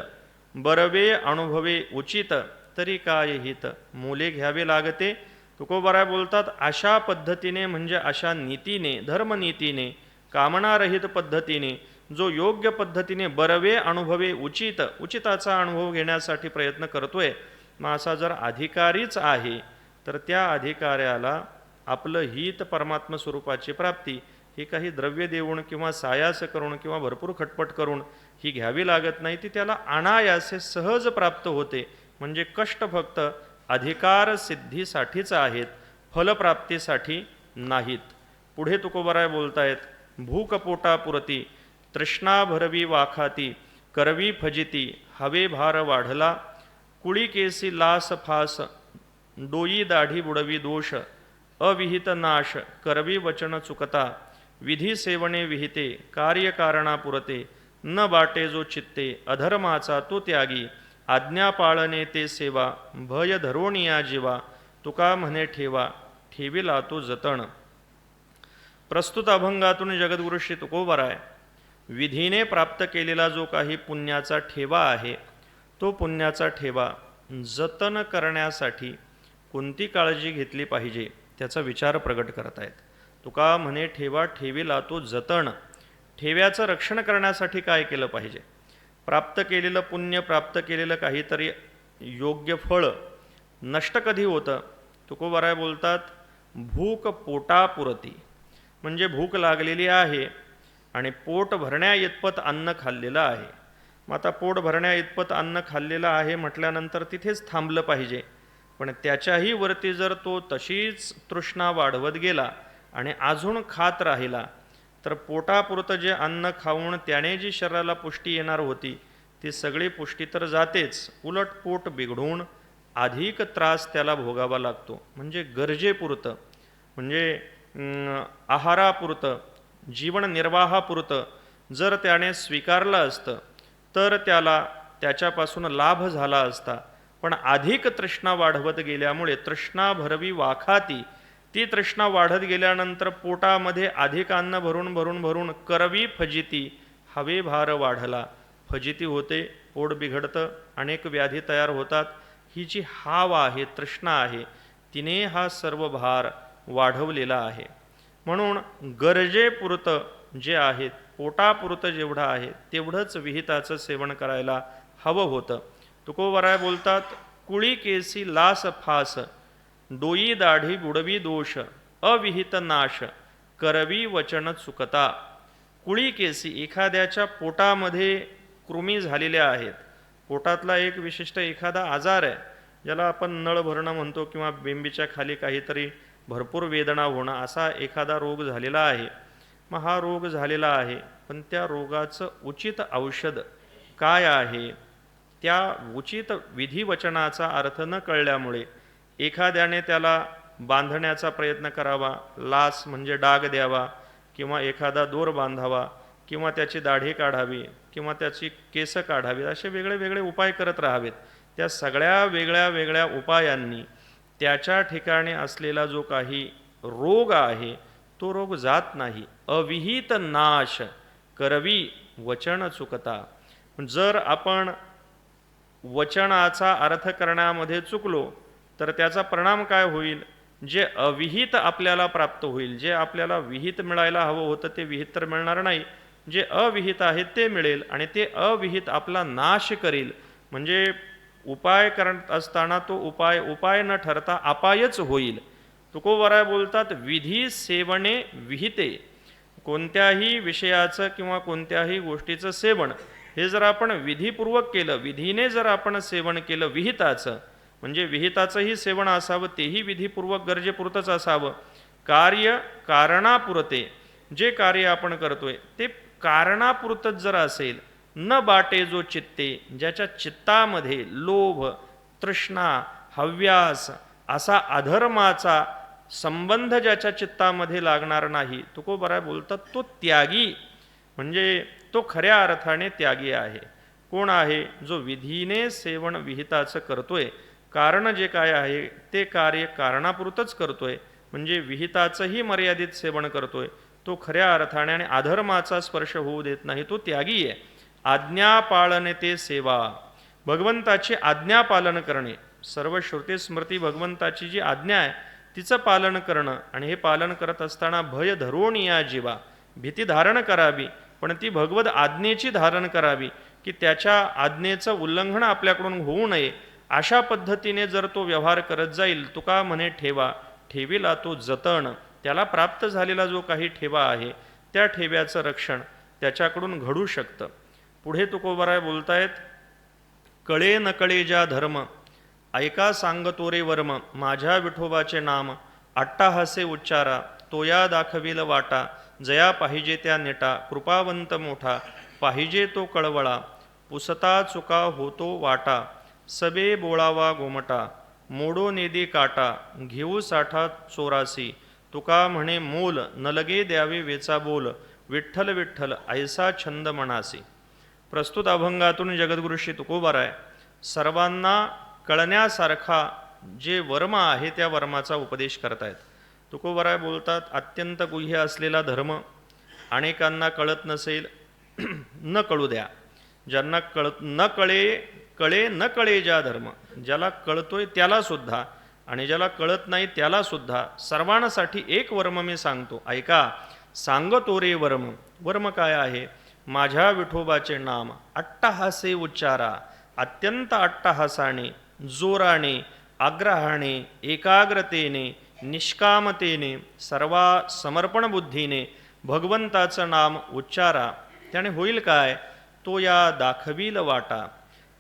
बरवे अनुभवे उचित तरी काय हित, मोले घ्यावे लागते. तुकोबाराय बोलतात, अशा पद्धतीने म्हणजे अशा नीतीने, धर्मनीतीने, कामनारहित पद्धतीने जो योग्य पद्धतीने बरवे अनुभवे उचित, उचिताचा अनुभव घेण्यासाठी प्रयत्न करतोय, मग असा जर अधिकारीच आहे तर त्या अधिकाऱ्याला आपलं हित परमात्म स्वरूपाची प्राप्ती ही काही द्रव्य देऊन किंवा सायास करून किंवा भरपूर खटपट करून ही घ्यावी लागत नाही. ती त्याला अनायासे सहज प्राप्त होते. म्हणजे कष्ट फक्त अधिकार सिद्धीसाठीच आहेत, फलप्राप्तीसाठी नाहीत. पुढे तुकोबाराय बोलतायत, भूक पोटा पुरती तृष्णा भरवी वाखाती करवी फजिती हवे भार वाढला कुळी केसी लास फास डोई दाढी बुडवी दोष अविहित नाश करवी वचन चुकता विधी सेवणे विहिते कार्यकारणा पुरते न बाटे जो चित्ते अधर्माचा तो त्यागी आज्ञा पाळणे ते सेवा भय धरोणिया जीवा तुका म्हणे ठेवा ठेविला तो जतन. प्रस्तुत अभंगातून जगद्गुरु श्री तुकोबाराय विधीने प्राप्त केलेला जो काही पुण्याचा ठेवा आहे, तो पुण्याचा ठेवा जतन करण्यासाठी कोणती काळजी घेतली पाहिजे त्याचा विचार प्रगट करत आहेत. तुका म्हणे ठेवा ठेविला तो जतन. ठेव्याचं रक्षण करण्यासाठी काय केलं पाहिजे? प्राप्त केलेलं पुण्य, प्राप्त केलेलं काहीतरी योग्य फळ नष्ट कधी होतं? तुकोबाराय बोलतात, भूक पोटापुरती. म्हणजे भूक लागलेली आहे आणि पोट भरण्या इतपत अन्न खाल्लेलं आहे. मग आता पोट भरण्या इतपत अन्न खाल्लेलं आहे म्हटल्यानंतर तिथेच थांबलं पाहिजे. पण त्याच्याही वरती जर तो तशीच तृष्णा वाढवत गेला आणि अजून खात राहिला तर पोटापुरतं जे अन्न खाऊन त्याने जी शरीराला पुष्टी येणार होती ती सगळी पुष्टी तर जातेच, उलट पोट बिघडून अधिक त्रास त्याला भोगावा लागतो. म्हणजे गरजेपुरतं, म्हणजे आहारापुरतं, जीवन निर्वाहापुरतं जर त्याने स्वीकारलं असतं तर त्याला त्याच्यापासून लाभ झाला असता. पण अधिक तृष्णा वाढवत गेल्यामुळे तृष्णा भरवी वाखाती, ती तृष्णा वाढत गेल्यानंतर पोटामध्ये अधिक अन्न भरून भरून भरून करवी फजिती हवे भार वाढला. फजिती होते, पोट बिघडतं, अनेक व्याधी तयार होतात. ही जी हाव आहे, तृष्णा आहे, तिने हा सर्व भार वाढवलेला आहे. म्हणून गरजेपुरतं जे आहे, पोटापुरतं जेवढं आहे तेवढंच विहिताचं सेवन करायला हवं होतं. तुकोबराय बोलतात, कुळी केसी लास फास, डोई दाढी बुडवी दोष, अविहित नाश, करवी वचन चुकता. कुळी केसी, एखाद्याच्या पोटामध्ये कृमी झालेल्या आहेत, पोटातला एक विशिष्ट एखादा आजार आहे, ज्याला आपण नळ भरणं म्हणतो, किंवा बेंबीच्या खाली काहीतरी भरपूर वेदना होणं, असा एखादा रोग झालेला आहे. मग हा रोग झालेला आहे, पण त्या रोगाचं उचित औषध काय आहे, त्या उचित विधिवचनाचा अर्थ न कळल्यामुळे एखाद्याने त्याला बांधण्याचा प्रयत्न करावा, लास म्हणजे डाग द्यावा, किंवा एखादा दोर बांधावा, किंवा त्याची दाढी काढावी, किंवा त्याची केस काढावी, असे वेगळे वेगळे उपाय करत राहावेत. त्या सगळ्या वेगळ्या वेगळ्या उपायांनी त्याच्या ठिकाणी असलेला जो काही रोग आहे तो रोग जात नाही. अविहित नाश, करवी वचन चुकता. जर आपण वचनाचा अर्थ करण्यामध्ये चुकलो तर त्याचा परिणाम काय होईल? जे अविहित आपल्याला प्राप्त होईल. जे आपल्याला विहित मिळायला हवं होतं ते विहित तर मिळणार नाही, जे अविहित आहे ते मिळेल, आणि ते अविहित आपला नाश करेल. म्हणजे उपाय करत असताना तो उपाय न ठरता अपायच होईल. तुकोबराय बोलतात, विधी सेवने विहिते. कोणत्याही विषयाचं किंवा कोणत्याही गोष्टीचं सेवन हे जर आपण विधीपूर्वक केलं, विधीने जर आपण सेवन केलं विहिताचं, म्हणजे विहिताचंही सेवन असावं, तेही विधीपूर्वक गरजेपुरतंच असावं. कार्य कारणापुरते, जे कार्य आपण करतोय ते कारणापुरतंच जर असेल, न बाटे जो चित्ते, ज्याच्या चित्तामध्ये लोभ, तृष्णा, हव्यास असा अधर्माचा संबंध ज्याच्या चित्तामध्ये लागणार नाही, तुकोबराय बोलतात तो त्यागी, म्हणजे तो खऱ्या अर्थाने त्यागी आहे. कोण आहे? जो विधीने सेवन विहिताचं करतोय, कारण जे काय आहे ते कार्य कारणापुरतंच करतोय, म्हणजे विहिताचंही मर्यादित सेवन करतोय, तो खऱ्या अर्थाने आणि अधर्माचा स्पर्श होऊ देत नाही, तो त्यागी आहे. आज्ञा पाळणे ते सेवा, भगवंताची आज्ञा पालन करणे, सर्व श्रुती स्मृती भगवंताची जी आज्ञा आहे तिचं पालन करणं, आणि हे पालन करत असताना भय धरून या जीवा, भीती धारण करावी, पण ती भगवत आज्ञेची धारण करावी, की त्याच्या आज्ञेचं उल्लंघन आपल्याकडून होऊ नये. अशा पद्धतीने जर तो व्यवहार करत जाईल, तुका म्हणे ठेवा, ठेवीला तो जतन, त्याला प्राप्त झालेला जो काही ठेवा आहे त्या ठेव्याचं रक्षण त्याच्याकडून घडू शकतं. पुढे तुकोबराय बोलतायत, कळे नकळे ज्या धर्म, ऐका सांगतो रे वर्म, माझ्या विठोबाचे नाम, अट्टाहासे उच्चारा, तोया दाखविल वाटा, जया पाहिजे त्या नेटा, कृपावंत मोठा, पाहिजे तो कळवळा, पुसता चुका होतो वाटा, सबे बोळावा गोमटा, मोडो नेदी काटा, घेऊ साठा चोरासी, तुका म्हणे मोल, न लगे द्यावे वेचा बोल, विठ्ठल विठ्ठल ऐसा छंद मनासी. प्रस्तुत अभंगातून जगद्गुरु श्री तुकोबराय सर्वांना कळण्यासारखा जे वर्म आहे त्या वर्माचा उपदेश करतायत. तुकोबराय बोलतात, अत्यंत गुह्य असलेला धर्म अनेकांना कळत नसेल, न कळू द्या. ज्यांना कळे न कळे ज्या धर्म, ज्याला कळतोय त्याला सुद्धा आणि ज्याला कळत नाही त्याला सुद्धा, सर्वांसाठी एक वर्म मी सांगतो, ऐका. सांगतो रे वर्म. वर्म काय आहे? माझ्या विठोबाचे नाम अट्टहासे उच्चारा, अत्यंत अट्टहासाने, जोराने, आग्रहाने, एकाग्रतेने, निष्कामतेने, सर्वा समर्पण बुद्धीने भगवंताचं नाम उच्चारा. त्याने होईल काय? तो या दाखवील वाटा,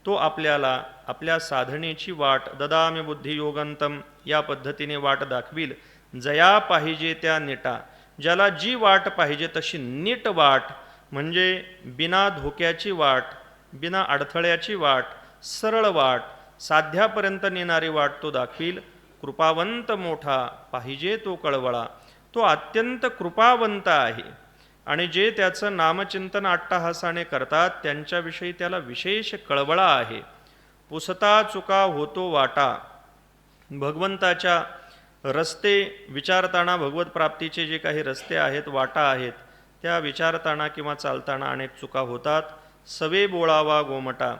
तो आपल्याला आपल्या साधनेची वाट, ददामी बुद्धियोगंतम, या पद्धतीने वाट दाखवील. जया पाहिजे त्या नीटा, ज्याला जी वाट पाहिजे तशी नीट वाट, म्हणजे बिना धोक्याची वाट, बिना अडथळ्याची वाट, सरळ वाट, साध्यापर्यंत नेणारी वाट तो दाखवील. कृपावंत मोठा, पाहिजे तो कळवळा. तो अत्यंत कृपावंत आहे, आणि जे त्याचं नामचिंतन अट्टहासाने करतात त्यांच्याविषयी त्याला विशेष कळवळा आहे. पुसता चुका होतो वाटा, भगवंताच्या रस्ते विचारताना, भगवत प्राप्तीचे जे काही रस्ते आहेत, वाटा आहेत, त्या विचारताना किंवा चालताना अनेक चुका होतात. सवे बोळावा गोमटा,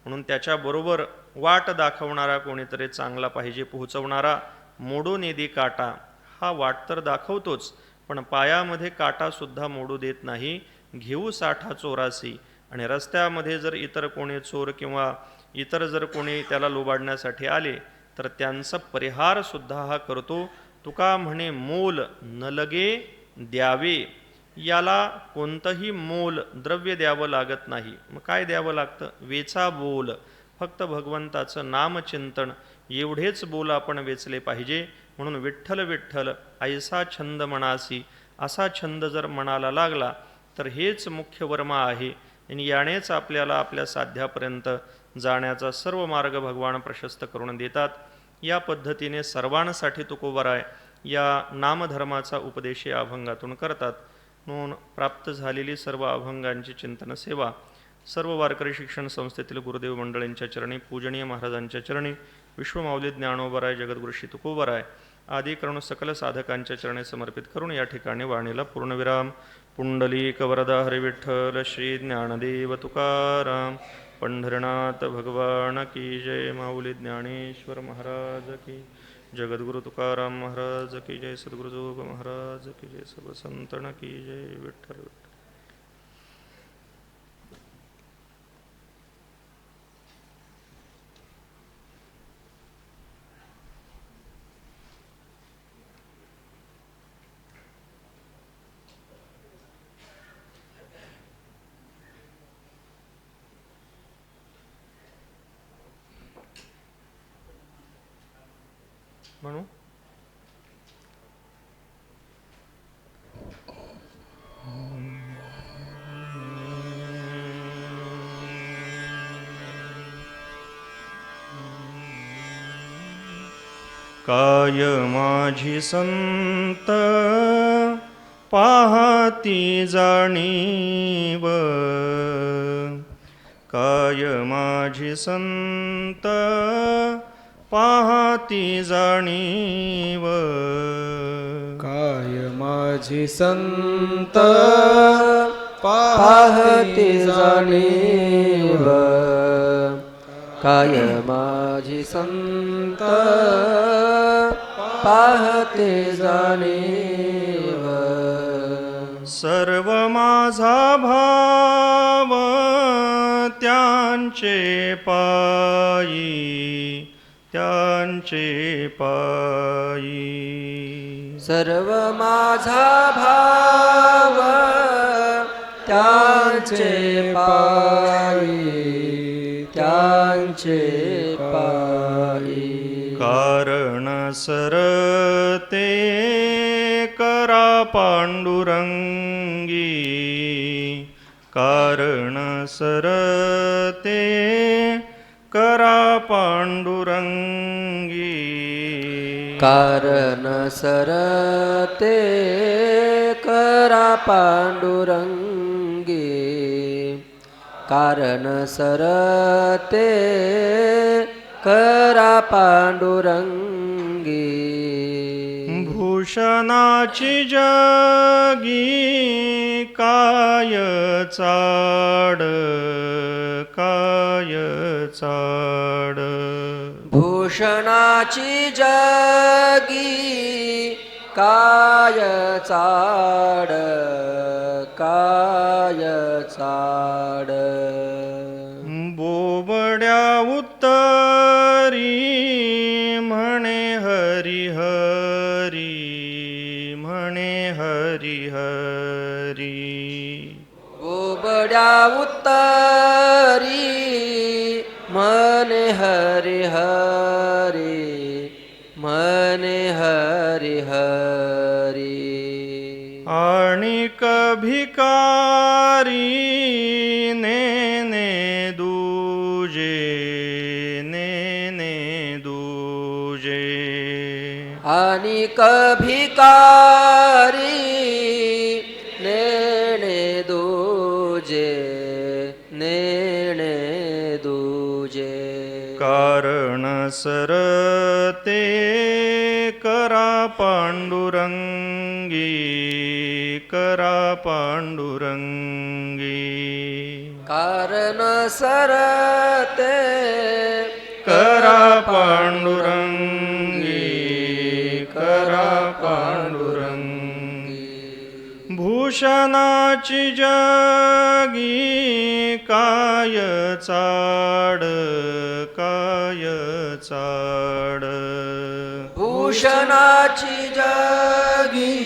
म्हणून त्याच्याबरोबर वाट दाखवणारा कोणीतरी चांगला पाहिजे, पोहोचवणारा. मोडो नेदी काटा, हा वाट तर दाखवतोच, पण पायामध्ये काटासुद्धा मोडू देत नाही. घेऊ साठा चोरासी, आणि रस्त्यामध्ये जर इतर कोणी चोर किंवा इतर जर कोणी त्याला लुबाडण्यासाठी आले तर त्यांचा परिहारसुद्धा हा करतो. तुका म्हणे मोल न लगे द्यावे, याला कोणतंही मोल द्रव्य द्यावं लागत नाही. मग काय द्यावं लागतं? वेचा बोल, फक्त भगवंताचं नामचिंतन एवढेच बोल आपण वेचले पाहिजे. म्हणून विठ्ठल विठ्ठल ऐसा छंद मनासी, असा छंद जर मनाला लागला तर हेच मुख्य वर्मा आहे, आणि यानेच आपल्याला आपल्या साध्यापर्यंत जाण्याचा सर्व मार्ग भगवान प्रशस्त करून देतात. या पद्धतीने सर्वांसाठी तुकोबराय या नामधर्माचा उपदेश या अभंगातून करतात. म्हणून प्राप्त झालेली सर्व अभंगांची चिंतन सेवा सर्व वारकरी शिक्षण संस्थेतील गुरुदेव मंडळींच्या चरणी, पूजनीय महाराजांच्या चरणी, विश्वमाऊली ज्ञानोबराय, जगद्गुरु श्री तुकोबराय आदी करून सकल साधकांच्या चरणी समर्पित करून या ठिकाणी वाणीला पूर्णविराम. पुंडलीक वरदा हरी विठ्ठल श्री ज्ञानदेव तुकाराम. पंढरनाथ भगवान की जय. माऊली ज्ञानेश्वर महाराज की, जगद्गुरु तुकाराम महाराज की जय. सद्गुरु जोग महाराज की जय. सर्व संतन की जय. विठ्ठल विठ्ठल. म्हणू काय माझी संत पाहती जाणीव, काय माझी संत पाहती जाणीव. काय माझी संत पाहते जाणीव, काय माझी संत पाहते जाणीव. सर्व माझा भाव त्यांचे पायी, त्यांचे पायी. सर्व माझा भाव त्यांचे पायी, त्यांचे पायी. कारण सरते करा पांडुरंगी, कारण सरते करा पांडुरंगी. कारण सरते करा पांडुरंगी, कारण सरते करा पांडुरंगी. भूषणाची जगी काय चाड, काय चाड. भूषणाची जगी काय चाड, काय चाड. बोबड्या उत्तरी म्हणे हरी हरी, म्हणे हरी हरी. बोबड्या उत्तरी म्हणे हरी हरी, म्हणे हरी हरी. आणि कभिकारी नेने दूजे, नेने दूजे. आणि कभिकारी नेणे दूजे, नेणे दूजे. कारण सरते करा पांडुरंगी, करा पांडुरंगी. कारण सरते पांडुरंगी करा पांडुरंगी भूषणाची जगी काय चाड काय चाड भूषणाची जगी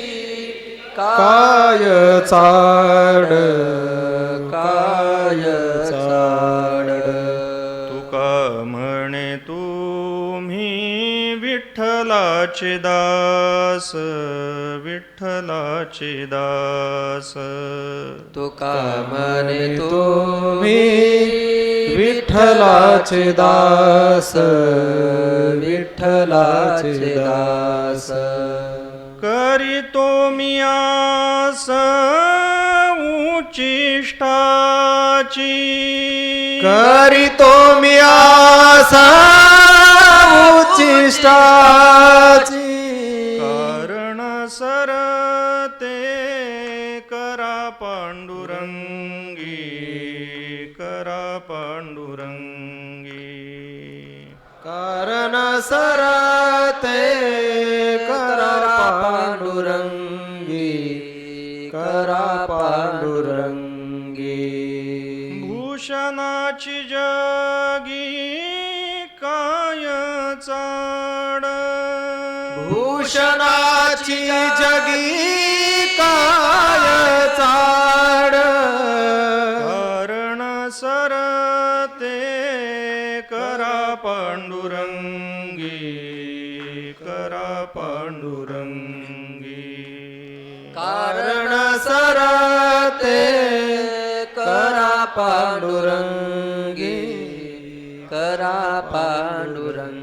काय चाड काय चाड तुका म्हणे तुम्ही विठ्ठलाचे दास विठ्ठलाचे दास तुका म्हणे तुम्ही विठ्ठलाचे दास विठ्ठलाचे दास करीतो मी आस उचिष्टाची करीतो मी आसा उच्चिष्टाची कारण सरते करा पांडुरंगी करा पांडुरंगी कारण सरते करा पांडुरंगी करा पांडुरंगी भूषणाची जगी काय चाड भूषणाची जगी काय चाड कारण सरते करा पांडुरंगी करा पांडुरंगी कारण सरते करा पांडुरंगी करा पांडुरंगी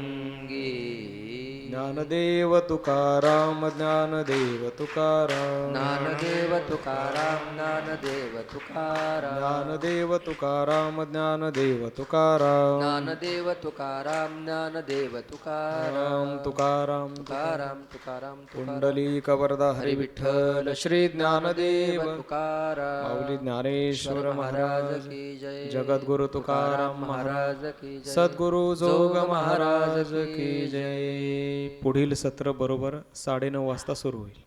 ज्ञानदेव तुकाराम ज्ञानदेव तुकाराम ज्ञानदेव तुकाराम ज्ञानदेव तुकाराम ज्ञानदेव तुकाराम ज्ञानदेव तुकाराम ज्ञानदेव तुकाराम ज्ञानदेव तुकाराम तुकाराम तुकाराम तुकाराम तुकाराम पुंडलीक वरदा हरी विठ्ठल श्री ज्ञानदेव तुकाराम माऊली ज्ञानेश्वर महाराज की जय जगद्गुरु तुकाराम महाराज महाराज की जय सद्गुरु जोग महाराज की जय. पुढील सत्र बरोबर 9:30 वाजता सुरू होईल.